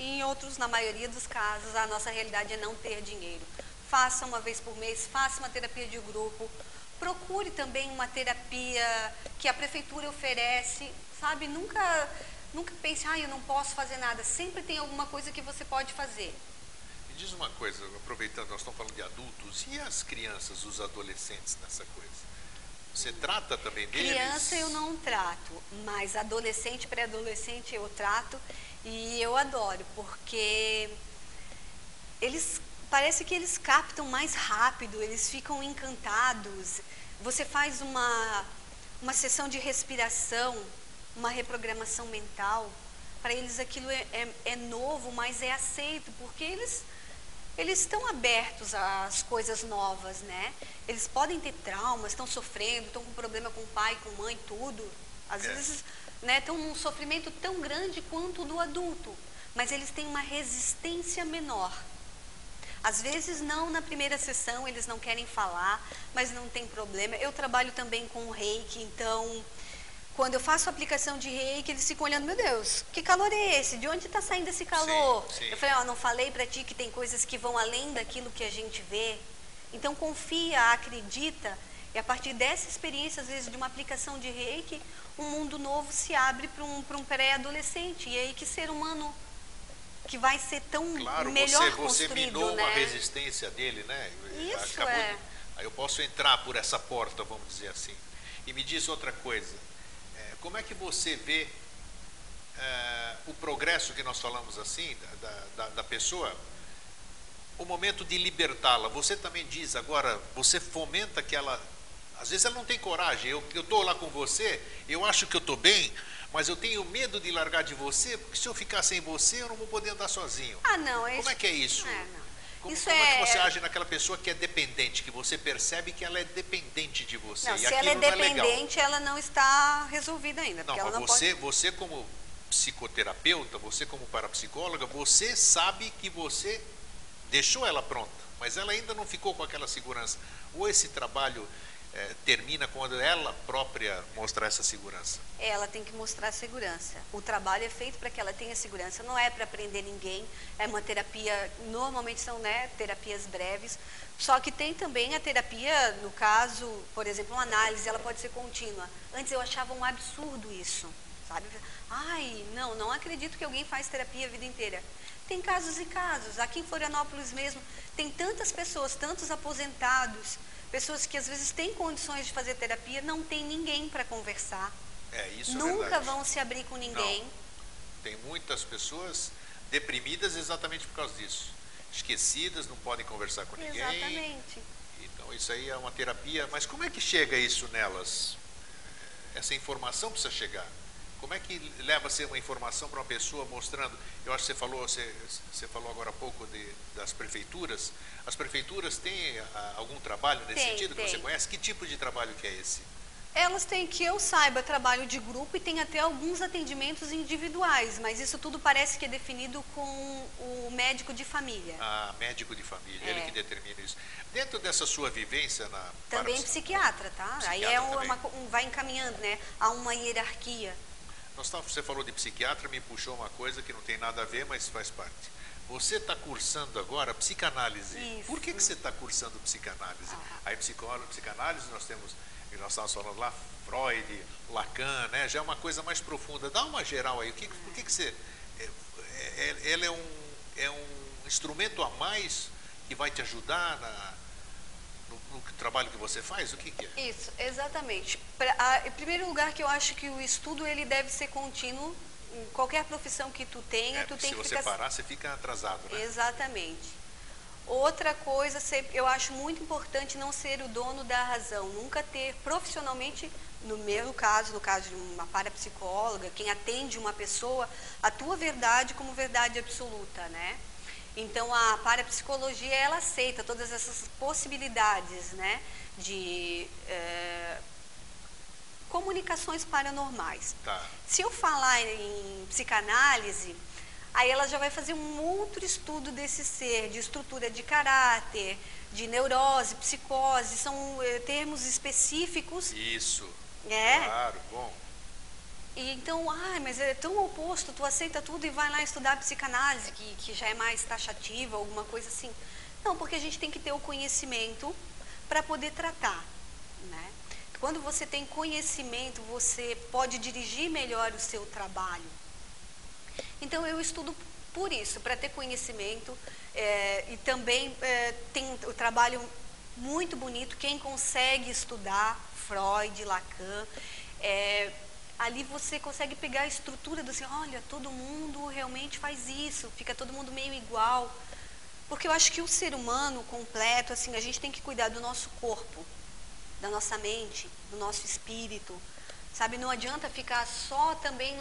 Speaker 2: e em outros, na maioria dos casos, a nossa realidade é não ter dinheiro. Faça uma vez por mês, faça uma terapia de grupo, procure também uma terapia que a prefeitura oferece, sabe? Nunca pense, eu não posso fazer nada. Sempre tem alguma coisa que você pode fazer.
Speaker 1: Me diz uma coisa, aproveitando, nós estamos falando de adultos, e as crianças, os adolescentes nessa coisa? Você trata também deles?
Speaker 2: Criança eu não trato, mas adolescente, pré-adolescente eu trato e eu adoro, porque parece que eles captam mais rápido, eles ficam encantados. Você faz uma sessão de respiração, uma reprogramação mental, para eles aquilo é novo, mas é aceito, porque eles estão abertos às coisas novas, né? Eles podem ter traumas, estão sofrendo, estão com problema com pai, com mãe, tudo. Às vezes, né, estão num sofrimento tão grande quanto o do adulto, mas eles têm uma resistência menor. Às vezes não na primeira sessão, eles não querem falar, mas não tem problema. Eu trabalho também com o Reiki, então... Quando eu faço a aplicação de reiki, eles ficam olhando, meu Deus, que calor é esse? De onde está saindo esse calor?
Speaker 1: Sim.
Speaker 2: Eu falei, não falei para ti que tem coisas que vão além daquilo que a gente vê? Então confia, acredita, e a partir dessa experiência, às vezes, de uma aplicação de reiki, um mundo novo se abre para um pré-adolescente. E aí que ser humano que vai ser tão melhor construído,
Speaker 1: você minou
Speaker 2: né?
Speaker 1: uma resistência dele, né?
Speaker 2: Isso,
Speaker 1: Aí eu posso entrar por essa porta, vamos dizer assim. E me diz outra coisa. Como é que você vê o progresso que nós falamos assim, da pessoa, o momento de libertá-la. Você também diz agora, você fomenta que ela, às vezes ela não tem coragem, eu estou lá com você, eu acho que eu estou bem, mas eu tenho medo de largar de você, porque se eu ficar sem você, eu não vou poder andar sozinho.
Speaker 2: Ah, não.
Speaker 1: Como é que é isso?
Speaker 2: Não.
Speaker 1: Como
Speaker 2: Isso
Speaker 1: é que você age naquela pessoa que é dependente, que você percebe que ela é dependente de você?
Speaker 2: Não,
Speaker 1: e
Speaker 2: se ela é dependente, ela não está resolvida ainda.
Speaker 1: Não,
Speaker 2: porque
Speaker 1: mas
Speaker 2: ela não
Speaker 1: você como psicoterapeuta, você como parapsicóloga, você sabe que você deixou ela pronta, mas ela ainda não ficou com aquela segurança. Ou esse trabalho termina quando ela própria mostrar essa segurança?
Speaker 2: Ela tem que mostrar segurança. O trabalho é feito para que ela tenha segurança, não é para prender ninguém. É uma terapia, normalmente são terapias breves, só que tem também a terapia, no caso, por exemplo, uma análise, ela pode ser contínua. Antes eu achava um absurdo isso, sabe? Ai, não acredito que alguém faz terapia a vida inteira. Tem casos e casos. Aqui em Florianópolis mesmo, tem tantas pessoas, tantos aposentados, pessoas que às vezes têm condições de fazer terapia, não tem ninguém para conversar.
Speaker 1: Isso
Speaker 2: Nunca
Speaker 1: é verdade.
Speaker 2: vão se abrir com ninguém.
Speaker 1: Não. Tem muitas pessoas deprimidas exatamente por causa disso. Esquecidas, não podem conversar com ninguém.
Speaker 2: Exatamente.
Speaker 1: Então isso aí é uma terapia. Mas como é que chega isso nelas? Essa informação precisa chegar. Como é que leva a ser uma informação para uma pessoa mostrando? Eu acho que você falou agora há pouco das prefeituras. As prefeituras têm algum trabalho nesse sentido que você conhece? Que tipo de trabalho que é esse?
Speaker 2: Elas têm, que eu saiba, trabalho de grupo e tem até alguns atendimentos individuais, mas isso tudo parece que é definido com o médico de família.
Speaker 1: Médico de família, ele que determina isso. Dentro dessa sua vivência na...
Speaker 2: Também psiquiatra, tá? Aí vai encaminhando, né? Há uma hierarquia.
Speaker 1: Você falou de psiquiatra, me puxou uma coisa que não tem nada a ver, mas faz parte. Você está cursando agora psicanálise.
Speaker 2: Isso.
Speaker 1: Por que você está cursando psicanálise? Aí psicanálise nós estávamos falando lá, Freud, Lacan, né? Já é uma coisa mais profunda. Dá uma geral aí. Por que você... Ela é um instrumento a mais que vai te ajudar no trabalho que você faz? O que é?
Speaker 2: Isso, exatamente. Em primeiro lugar, que eu acho que o estudo ele deve ser contínuo. Em qualquer profissão que tu tenha, tu tem que ficar...
Speaker 1: Se você parar, você fica atrasado, né?
Speaker 2: Exatamente. Outra coisa, eu acho muito importante não ser o dono da razão. Nunca ter profissionalmente, no meu caso, no caso de uma parapsicóloga, quem atende uma pessoa, a tua verdade como verdade absoluta, né? Então, a parapsicologia, ela aceita todas essas possibilidades, né? De comunicações paranormais.
Speaker 1: Tá.
Speaker 2: Se eu falar em psicanálise, aí ela já vai fazer um outro estudo desse ser, de estrutura de caráter, de neurose, psicose, são termos específicos.
Speaker 1: Isso,
Speaker 2: né?
Speaker 1: Claro, bom.
Speaker 2: E então, mas é tão oposto, tu aceita tudo e vai lá estudar psicanálise, que já é mais taxativa, alguma coisa assim. Não, porque a gente tem que ter o conhecimento para poder tratar, né? Quando você tem conhecimento, você pode dirigir melhor o seu trabalho. Então, eu estudo por isso, para ter conhecimento, e também tem o trabalho muito bonito, quem consegue estudar Freud, Lacan, ali você consegue pegar a estrutura do assim, olha, todo mundo realmente faz isso, fica todo mundo meio igual. Porque eu acho que o ser humano completo, assim, a gente tem que cuidar do nosso corpo, da nossa mente, do nosso espírito. Sabe, não adianta ficar só também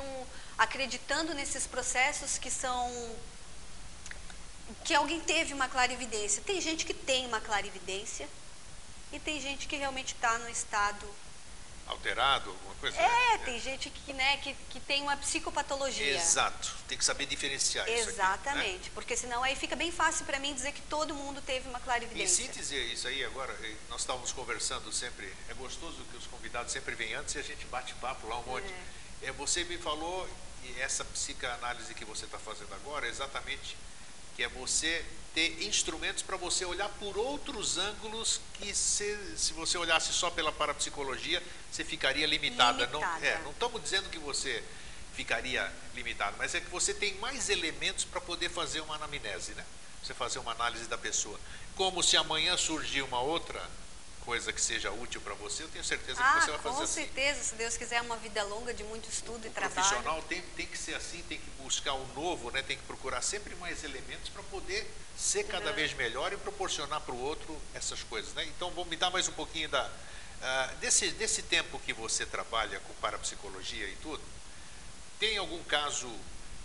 Speaker 2: acreditando nesses processos que alguém teve uma clarividência. Tem gente que tem uma clarividência e tem gente que realmente está no estado...
Speaker 1: Alterado, alguma coisa?
Speaker 2: Tem gente que tem uma psicopatologia.
Speaker 1: Exato, tem que saber diferenciar isso aqui,
Speaker 2: exatamente,
Speaker 1: né?
Speaker 2: Porque senão aí fica bem fácil para mim dizer que todo mundo teve uma clarividência.
Speaker 1: Em síntese, isso aí agora, nós estávamos conversando sempre, é gostoso que os convidados sempre vêm antes e a gente bate papo lá um monte. Você me falou, e essa psicanálise que você está fazendo agora, é exatamente que é você ter instrumentos para você olhar por outros ângulos que se você olhasse só pela parapsicologia, você ficaria limitada. Não estamos dizendo que você ficaria limitado, mas é que você tem mais elementos para poder fazer uma anamnese, né? Você fazer uma análise da pessoa. Como se amanhã surgir uma outra coisa que seja útil para você, eu tenho certeza que você vai fazer
Speaker 2: com
Speaker 1: assim.
Speaker 2: certeza, se Deus quiser uma vida longa de muito estudo e
Speaker 1: O
Speaker 2: trabalho.
Speaker 1: profissional tem que ser assim, tem que buscar o novo, né? Tem que procurar sempre mais elementos para poder ser cada vez melhor e proporcionar para o outro essas coisas, né? Então, vou me dar mais um pouquinho desse tempo que você trabalha com parapsicologia e tudo. Tem algum caso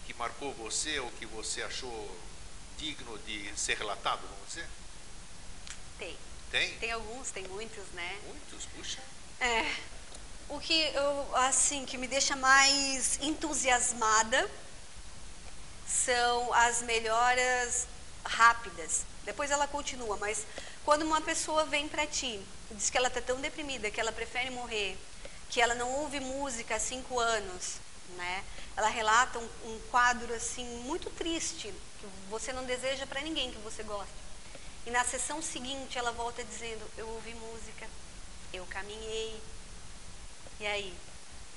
Speaker 1: que marcou você ou que você achou digno de ser relatado, vamos dizer?
Speaker 2: Tem.
Speaker 1: Tem?
Speaker 2: Tem alguns, tem muitos, né?
Speaker 1: Muitos, puxa.
Speaker 2: O que que me deixa mais entusiasmada são as melhoras rápidas. Depois ela continua, mas quando uma pessoa vem para ti e diz que ela está tão deprimida, que ela prefere morrer, que ela não ouve música há 5 anos, né? Ela relata um quadro assim muito triste, que você não deseja para ninguém que você goste. E na sessão seguinte ela volta dizendo, eu ouvi música, eu caminhei. E aí?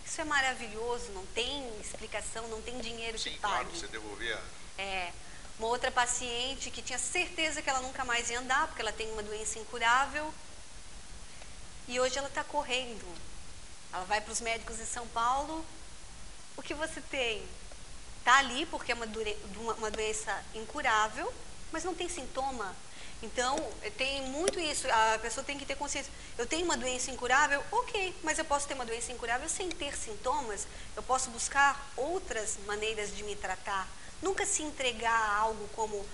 Speaker 2: Isso é maravilhoso, não tem explicação, não tem dinheiro que pague.
Speaker 1: Claro, você devolvia.
Speaker 2: Uma outra paciente que tinha certeza que ela nunca mais ia andar, porque ela tem uma doença incurável. E hoje ela está correndo. Ela vai para os médicos em São Paulo. O que você tem? Está ali porque é uma doença incurável, mas não tem sintoma. Então, tem muito isso, a pessoa tem que ter consciência. Eu tenho uma doença incurável, ok, mas eu posso ter uma doença incurável sem ter sintomas. Eu posso buscar outras maneiras de me tratar. Nunca se entregar a algo como,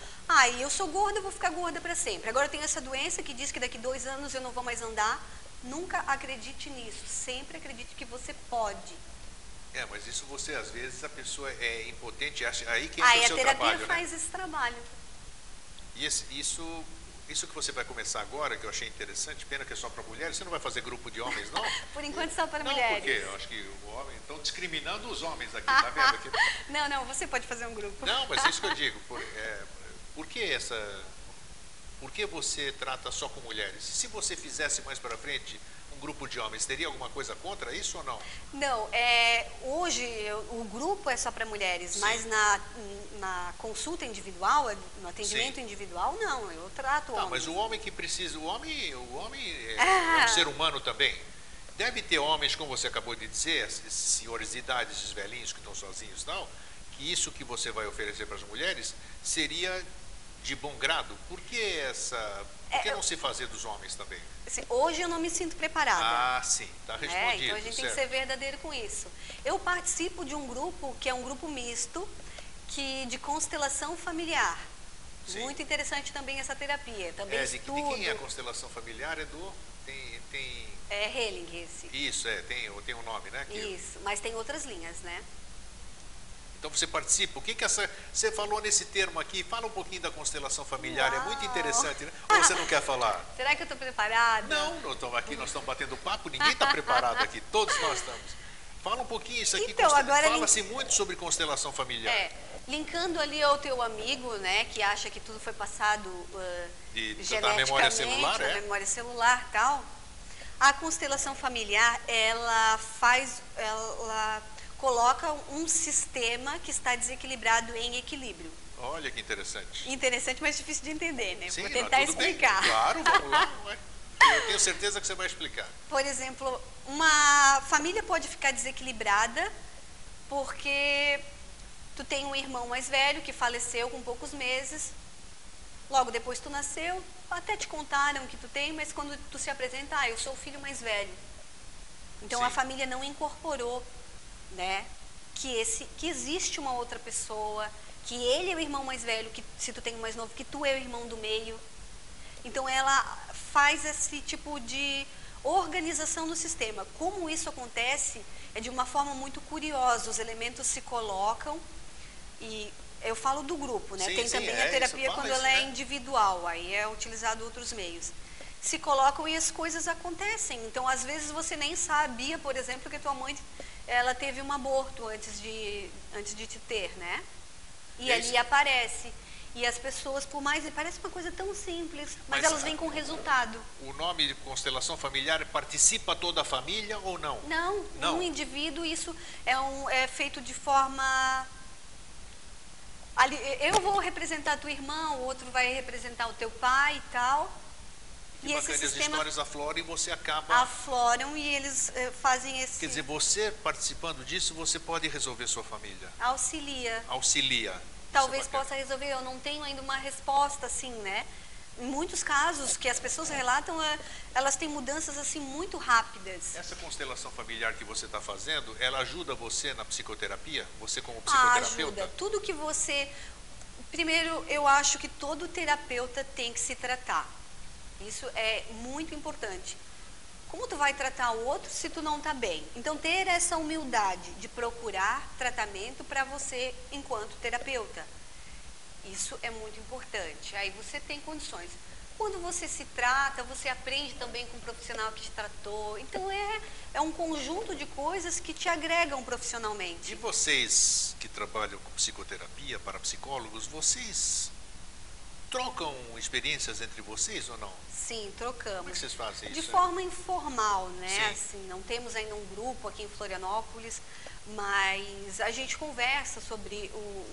Speaker 2: eu sou gorda, eu vou ficar gorda para sempre. Agora eu tenho essa doença que diz que daqui 2 anos eu não vou mais andar. Nunca acredite nisso, sempre acredite que você pode.
Speaker 1: Mas isso você, às vezes, a pessoa é impotente, acha, aí que entra o seu trabalho, né?
Speaker 2: A terapia faz esse trabalho.
Speaker 1: E isso que você vai começar agora, que eu achei interessante, pena que é só para mulheres, você não vai fazer grupo de homens, não?
Speaker 2: Por enquanto só para
Speaker 1: não,
Speaker 2: mulheres.
Speaker 1: Não, por quê? Eu acho que o homem, estão discriminando os homens aqui, tá vendo? Aqui.
Speaker 2: Não, você pode fazer um grupo.
Speaker 1: Não, mas é isso que eu digo, por que você trata só com mulheres? Se você fizesse mais para frente um grupo de homens, teria alguma coisa contra isso ou não?
Speaker 2: Não, hoje o grupo é só para mulheres, sim, mas na consulta individual, no atendimento, sim, individual, não, eu trato homens.
Speaker 1: Mas o homem que precisa, o homem é um ser humano também. Deve ter homens, como você acabou de dizer, esses senhores de idade, esses velhinhos que estão sozinhos e tal, que isso que você vai oferecer para as mulheres seria de bom grado. Por que não se fazer dos homens também?
Speaker 2: Assim, hoje eu não me sinto preparada.
Speaker 1: Sim, está respondido.
Speaker 2: Então a gente tem que ser verdadeiro com isso. Eu participo de um grupo que é um grupo misto, de constelação familiar. Sim. Muito interessante também essa terapia. Também
Speaker 1: de quem é a constelação familiar?
Speaker 2: É Helling esse.
Speaker 1: Isso, tem um nome, né?
Speaker 2: Isso, mas tem outras linhas, né?
Speaker 1: Então você participa. O que você falou nesse termo aqui? Fala um pouquinho da constelação familiar. Uau. É muito interessante, né? Ou você não quer falar?
Speaker 2: Será que eu estou preparada?
Speaker 1: Não, nós estamos batendo papo, ninguém está preparado aqui. Todos nós estamos. Fala um pouquinho isso aqui.
Speaker 2: Então,
Speaker 1: fala-se muito sobre constelação familiar.
Speaker 2: Linkando ali ao teu amigo, né, que acha que tudo foi passado geneticamente,
Speaker 1: da memória celular,
Speaker 2: da memória celular, tal. A constelação familiar, ela coloca um sistema que está desequilibrado em equilíbrio.
Speaker 1: Olha que interessante.
Speaker 2: Interessante, mas difícil de entender, né?
Speaker 1: Sim,
Speaker 2: vou tentar explicar.
Speaker 1: Bem. Claro, vamos lá. Eu tenho certeza que você vai explicar.
Speaker 2: Por exemplo, uma família pode ficar desequilibrada porque tu tem um irmão mais velho que faleceu com poucos meses. Logo depois tu nasceu, até te contaram que tu tem, mas quando tu se apresenta, eu sou o filho mais velho. Então a família não incorporou, né, que existe uma outra pessoa, que ele é o irmão mais velho, que se tu tem um mais novo, que tu é o irmão do meio. Então ela faz esse tipo de organização do sistema. Como isso acontece é de uma forma muito curiosa, os elementos se colocam e eu falo do grupo, né? Tem também a terapia quando ela é individual, aí é utilizado outros meios. Se colocam e as coisas acontecem. Então, às vezes, você nem sabia, por exemplo, que tua mãe ela teve um aborto antes de te ter, né? E ali aparece. E as pessoas, por mais... Parece uma coisa tão simples, mas elas vêm com resultado.
Speaker 1: O nome de constelação familiar participa toda a família ou não?
Speaker 2: Não. Um indivíduo, isso é feito de forma... Eu vou representar tua irmã, o outro vai representar o teu pai e tal. E
Speaker 1: bacana,
Speaker 2: esse
Speaker 1: as
Speaker 2: sistema
Speaker 1: histórias afloram e você acaba...
Speaker 2: afloram e eles fazem esse...
Speaker 1: Quer dizer, você participando disso, você pode resolver sua família.
Speaker 2: Auxilia.
Speaker 1: Auxilia.
Speaker 2: Talvez
Speaker 1: Isso é bacana.
Speaker 2: possa resolver, eu não tenho ainda uma resposta assim, né? Em muitos casos que as pessoas relatam, elas têm mudanças assim muito rápidas.
Speaker 1: Essa constelação familiar que você está fazendo, ela ajuda você na psicoterapia? Você como psicoterapeuta?
Speaker 2: Ajuda. Tudo que você... Primeiro, eu acho que todo terapeuta tem que se tratar. Isso é muito importante. Como tu vai tratar o outro se tu não está bem? Então, ter essa humildade de procurar tratamento para você enquanto terapeuta. Isso é muito importante. Aí você tem condições. Quando você se trata, você aprende também com o profissional que te tratou. Então, é um conjunto de coisas que te agregam profissionalmente.
Speaker 1: E vocês que trabalham com psicoterapia, para psicólogos, vocês trocam experiências entre vocês ou não?
Speaker 2: Sim, trocamos.
Speaker 1: Como é que vocês fazem
Speaker 2: De
Speaker 1: isso?
Speaker 2: forma informal, né?
Speaker 1: Sim.
Speaker 2: Assim, não temos ainda um grupo aqui em Florianópolis, mas a gente conversa sobre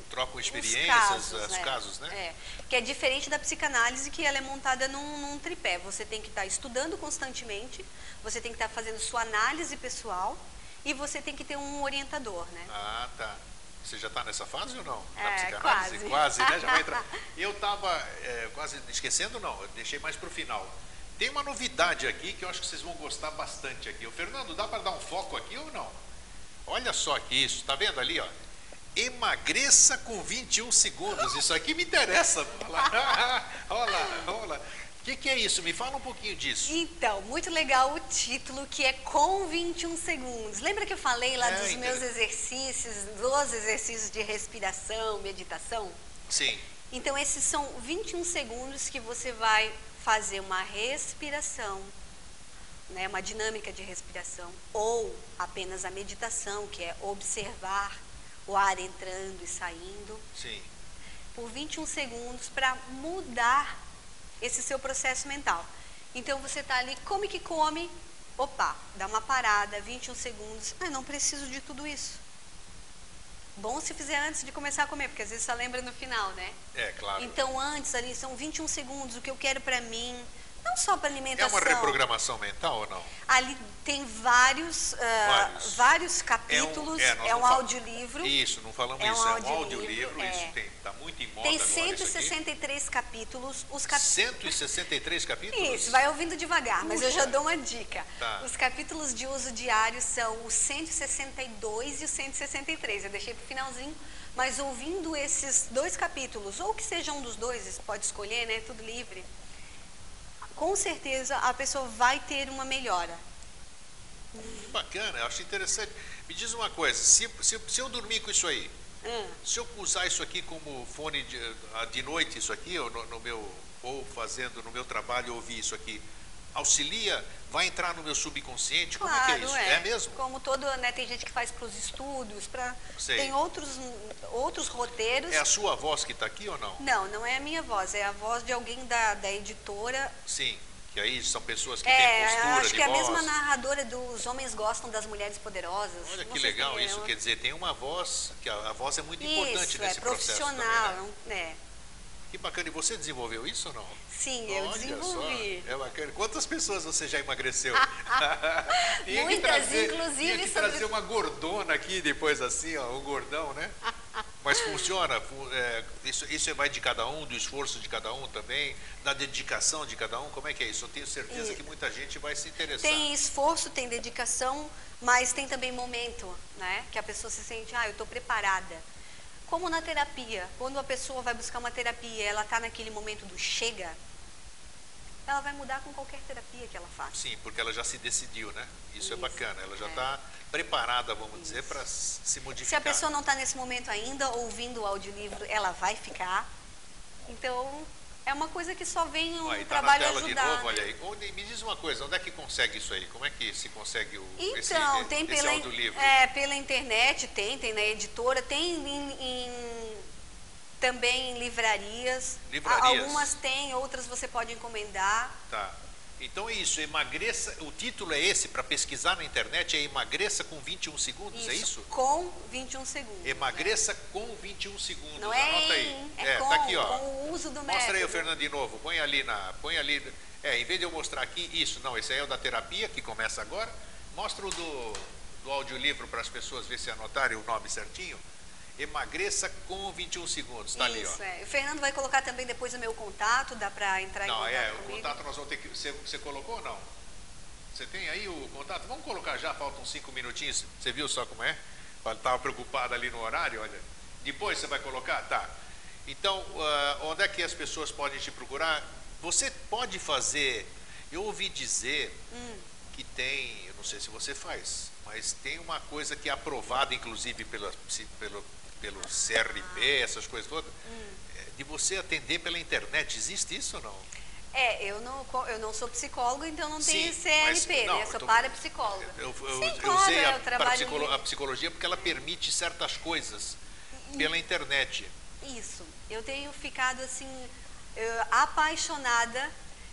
Speaker 1: Trocam
Speaker 2: os
Speaker 1: experiências, os
Speaker 2: né?
Speaker 1: casos, né?
Speaker 2: É, que é diferente da psicanálise, que ela é montada num tripé. Você tem que estar estudando constantemente, você tem que estar fazendo sua análise pessoal e você tem que ter um orientador, né?
Speaker 1: Ah, tá. Você já está nessa fase ou não? Na
Speaker 2: É,
Speaker 1: psicanálise?
Speaker 2: quase.
Speaker 1: Quase, né? Já vai entrar. Eu estava quase esquecendo, não, eu deixei mais para o final. Tem uma novidade aqui que eu acho que vocês vão gostar bastante aqui. Ô, Fernando, dá para dar um foco aqui ou não? Olha só que isso, tá vendo ali, ó? Emagreça com 21 segundos. Isso aqui me interessa. Olha lá. O que é isso? Me fala um pouquinho disso.
Speaker 2: Então, muito legal o título, que é com 21 segundos. Lembra que eu falei lá dos meus exercícios, dos exercícios de respiração, meditação?
Speaker 1: Sim.
Speaker 2: Então, esses são 21 segundos que você vai fazer uma respiração, né, uma dinâmica de respiração, ou apenas a meditação, que é observar o ar entrando e saindo.
Speaker 1: Sim.
Speaker 2: Por 21 segundos para mudar esse seu processo mental. Então, você está ali, come que come, opa, dá uma parada, 21 segundos, não preciso de tudo isso. Bom se fizer antes de começar a comer, porque às vezes só lembra no final, né?
Speaker 1: É, claro.
Speaker 2: Então, antes ali, são 21 segundos, o que eu quero para mim, não só para alimentação.
Speaker 1: É uma reprogramação mental ou não?
Speaker 2: Ali tem vários capítulos, é um audiolivro.
Speaker 1: Isso, não falamos
Speaker 2: é
Speaker 1: isso,
Speaker 2: um
Speaker 1: é um audiolivro, isso está muito em moda
Speaker 2: tem
Speaker 1: agora.
Speaker 2: 163 capítulos.
Speaker 1: 163 capítulos?
Speaker 2: Isso, vai ouvindo devagar, mas eu já dou uma dica.
Speaker 1: Tá.
Speaker 2: Os capítulos de uso diário são o 162 e o 163. Eu deixei para o finalzinho, mas ouvindo esses dois capítulos, ou que seja um dos dois, você pode escolher, né? Tudo livre. Com certeza a pessoa vai ter uma melhora.
Speaker 1: Que bacana, eu acho interessante. Me diz uma coisa, se eu dormir com isso aí, se eu usar isso aqui como fone de noite, isso aqui, ou fazendo no meu trabalho, ouvir isso aqui, auxilia, vai entrar no meu subconsciente? Como é que é isso? É mesmo?
Speaker 2: Como todo, né, tem gente que faz para os estudos, tem outros roteiros.
Speaker 1: É a sua voz que está aqui ou não?
Speaker 2: Não, não é a minha voz, é a voz de alguém da editora.
Speaker 1: Sim, que aí são pessoas que têm postura
Speaker 2: acho
Speaker 1: de
Speaker 2: que é a
Speaker 1: voz.
Speaker 2: mesma narradora dos Homens Gostam das Mulheres Poderosas.
Speaker 1: Olha que legal isso, quer dizer, tem uma voz, que a voz é muito importante nesse processo também,
Speaker 2: profissional,
Speaker 1: né? Que bacana, e você desenvolveu isso ou não?
Speaker 2: Sim, eu desenvolvi.
Speaker 1: Só, é bacana. Quantas pessoas você já emagreceu?
Speaker 2: Muitas, inclusive.
Speaker 1: Tinha que trazer uma gordona aqui depois assim, ó, um gordão, né? Mas funciona, isso vai de cada um, do esforço de cada um também, da dedicação de cada um, como é que é isso? Eu tenho certeza que muita gente vai se interessar.
Speaker 2: Tem esforço, tem dedicação, mas tem também momento, né? Que a pessoa se sente, eu estou preparada. Como na terapia, quando a pessoa vai buscar uma terapia, ela está naquele momento do chega, ela vai mudar com qualquer terapia que ela faça.
Speaker 1: Sim, porque ela já se decidiu, né? Isso é bacana, ela já está preparada, vamos dizer, para se modificar.
Speaker 2: Se a pessoa não está nesse momento ainda, ouvindo o audiolivro, ela vai ficar. Então, é uma coisa que só vem um trabalho ajudar.
Speaker 1: De novo, olha aí. Me diz uma coisa, onde é que consegue isso aí? Como é que se consegue esse audiolivro?
Speaker 2: Pela internet, tem na editora, tem também em livrarias. Algumas tem, outras você pode encomendar.
Speaker 1: Tá. Então é isso, emagreça, o título é esse, para pesquisar na internet, é emagreça com 21 segundos, é isso?
Speaker 2: Com 21 segundos.
Speaker 1: Emagreça com 21 segundos,
Speaker 2: não
Speaker 1: anota aí.
Speaker 2: Tá
Speaker 1: aqui, ó.
Speaker 2: Com uso do método.
Speaker 1: Mostra aí o Fernando de novo, põe ali, em vez de eu mostrar aqui, isso, não, esse aí é o da terapia, que começa agora. Mostra o do audiolivro para as pessoas ver se anotarem o nome certinho. Emagreça com 21 segundos, tá ali, ó.
Speaker 2: Isso, é. O Fernando vai colocar também depois o meu contato, dá para entrar em contato comigo.
Speaker 1: O contato nós vamos ter que... Você colocou ou não? Você tem aí o contato? Vamos colocar já, faltam 5 minutinhos. Você viu só como é? Estava preocupado ali no horário, olha. Depois você vai colocar? Tá. Então, onde é que as pessoas podem te procurar? Você pode fazer... Eu ouvi dizer que tem... Eu não sei se você faz, mas tem uma coisa que é aprovada, inclusive, pelo CRP, essas coisas todas, de você atender pela internet. Existe isso ou não?
Speaker 2: Eu não sou psicólogo, então não tenho
Speaker 1: Sim,
Speaker 2: CRP,
Speaker 1: não,
Speaker 2: né? Sou parapsicóloga.
Speaker 1: Eu
Speaker 2: Sim,
Speaker 1: usei
Speaker 2: a
Speaker 1: a psicologia porque ela permite certas coisas pela internet.
Speaker 2: Isso. Eu tenho ficado, assim, apaixonada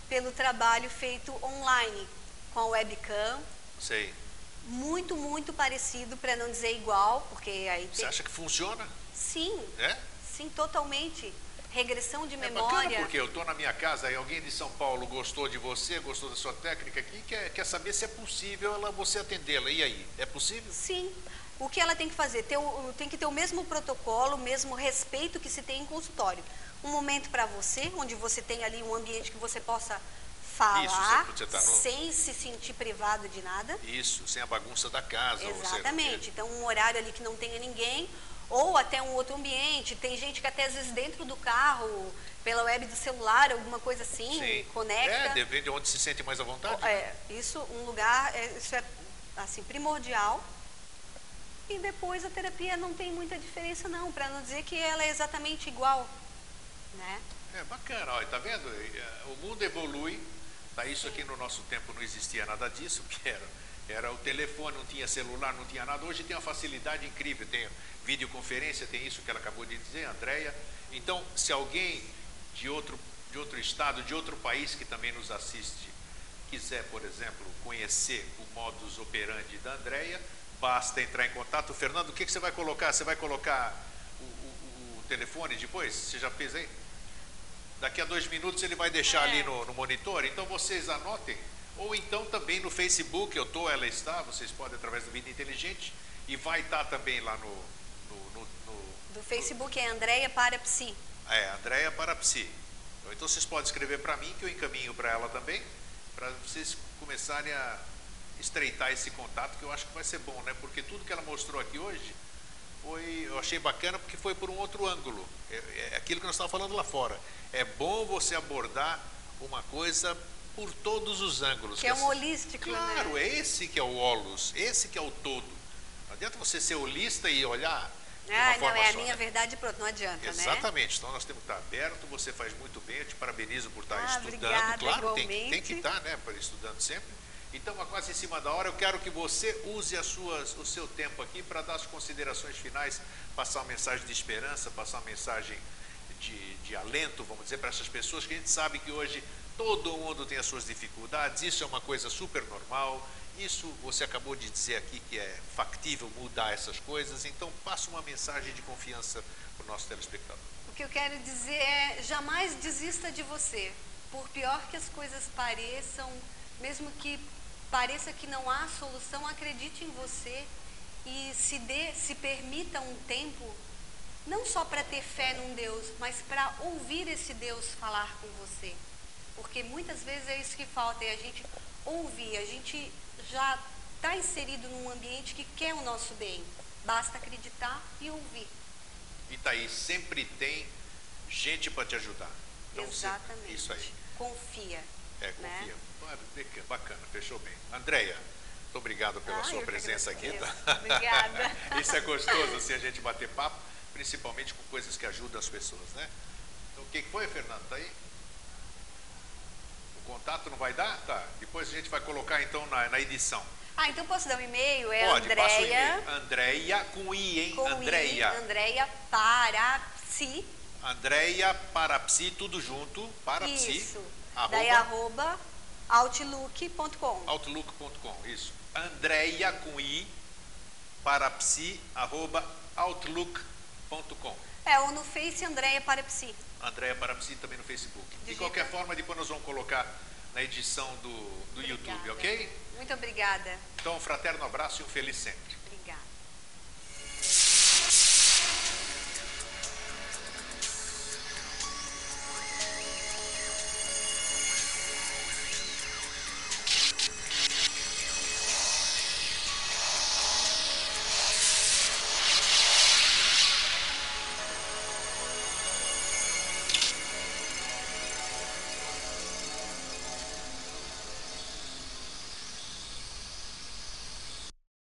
Speaker 2: pelo trabalho feito online, com a webcam.
Speaker 1: Sei.
Speaker 2: Muito, muito parecido, para não dizer igual, porque aí
Speaker 1: Você acha que funciona?
Speaker 2: Sim.
Speaker 1: É?
Speaker 2: Sim, totalmente. Regressão de memória.
Speaker 1: Bacana porque eu estou na minha casa e alguém de São Paulo gostou de você, gostou da sua técnica aqui, quer saber se é possível você atendê-la. E aí, é possível?
Speaker 2: Sim. O que ela tem que fazer? Tem que ter o mesmo protocolo, o mesmo respeito que se tem em consultório. Um momento para você, onde você tem ali um ambiente que você possa falar, sem se sentir privado de nada.
Speaker 1: Isso, sem a bagunça da casa.
Speaker 2: Exatamente. Então, um horário ali que não tenha ninguém, ou até um outro ambiente. Tem gente que até às vezes dentro do carro, pela web do celular, alguma coisa assim,
Speaker 1: sim,
Speaker 2: conecta.
Speaker 1: Depende de onde se sente mais à vontade.
Speaker 2: Isso, um lugar, isso é assim, primordial. E depois a terapia não tem muita diferença não, para não dizer que ela é exatamente igual, né?
Speaker 1: Bacana, olha, tá vendo? O mundo evolui, tá? Isso aqui no nosso tempo não existia nada disso, que era o telefone, não tinha celular, não tinha nada. Hoje tem uma facilidade incrível, tem videoconferência, tem isso que ela acabou de dizer, Andréia. Então, se alguém de outro estado, de outro país que também nos assiste, quiser, por exemplo, conhecer o modus operandi da Andréia, basta entrar em contato. Fernando, o que você vai colocar? Você vai colocar o telefone depois? Você já fez aí? Daqui a 2 minutos ele vai deixar ali no monitor, então vocês anotem. Ou então também no Facebook, ela está, vocês podem através do Vida Inteligente, e vai estar também lá
Speaker 2: do Facebook é Andréia Parapsi.
Speaker 1: Andréia Parapsi. Então vocês podem escrever para mim, que eu encaminho para ela também, para vocês começarem a estreitar esse contato, que eu acho que vai ser bom, né? Porque tudo que ela mostrou aqui hoje, eu achei bacana porque foi por um outro ângulo. É aquilo que nós estávamos falando lá fora. É bom você abordar uma coisa por todos os ângulos.
Speaker 2: Que é um holístico,
Speaker 1: claro,
Speaker 2: né?
Speaker 1: é esse que é o holos, esse que é o todo. Não adianta você ser holista e olhar de uma forma
Speaker 2: não, é
Speaker 1: só,
Speaker 2: a minha verdade, pronto, não adianta,
Speaker 1: exatamente, né? Então nós temos que estar aberto, você faz muito bem, eu te parabenizo por estar estudando.
Speaker 2: Obrigada,
Speaker 1: claro, tem que estar, né, estudando sempre. Então, quase em cima da hora, eu quero que você use o seu tempo aqui para dar as considerações finais, passar uma mensagem de esperança, passar uma mensagem de alento, vamos dizer, para essas pessoas, que a gente sabe que hoje todo mundo tem as suas dificuldades, isso é uma coisa super normal, isso você acabou de dizer aqui que é factível mudar essas coisas, então passa uma mensagem de confiança para o nosso telespectador.
Speaker 2: O que eu quero dizer é, jamais desista de você, por pior que as coisas pareçam, mesmo que pareça que não há solução, acredite em você e se permita um tempo, não só para ter fé num Deus, mas para ouvir esse Deus falar com você. Porque muitas vezes é isso que falta, é a gente ouvir, a gente já está inserido num ambiente que quer o nosso bem, basta acreditar e ouvir.
Speaker 1: E tá aí, sempre tem gente para te ajudar. Então,
Speaker 2: exatamente,
Speaker 1: isso aí.
Speaker 2: Confia.
Speaker 1: Confia.
Speaker 2: Né?
Speaker 1: Bacana, fechou bem. Andréia, muito obrigado pela sua presença aqui.
Speaker 2: Tá? Obrigada.
Speaker 1: Isso é gostoso, assim, a gente bater papo, principalmente com coisas que ajudam as pessoas, né? Então, o que foi, Fernando? Tá aí? O contato não vai dar? Tá. Depois a gente vai colocar, então, na edição.
Speaker 2: Então posso dar um e-mail?
Speaker 1: Pode, passa o e-mail. Andréia, com I, hein? Andréia.
Speaker 2: Andréia Parapsi.
Speaker 1: Andréia Parapsi, tudo junto. Parapsi.
Speaker 2: Isso. Daí @outlook.com.
Speaker 1: Outlook.com, isso. Andréia com I, Parapsi, @outlook.com.
Speaker 2: Ou no Face Andréia Parapsi.
Speaker 1: Andréa Parapsi também no Facebook. De
Speaker 2: Digita.
Speaker 1: qualquer forma, depois nós vamos colocar na edição do YouTube, ok?
Speaker 2: Muito obrigada.
Speaker 1: Então, um fraterno abraço e um feliz sempre.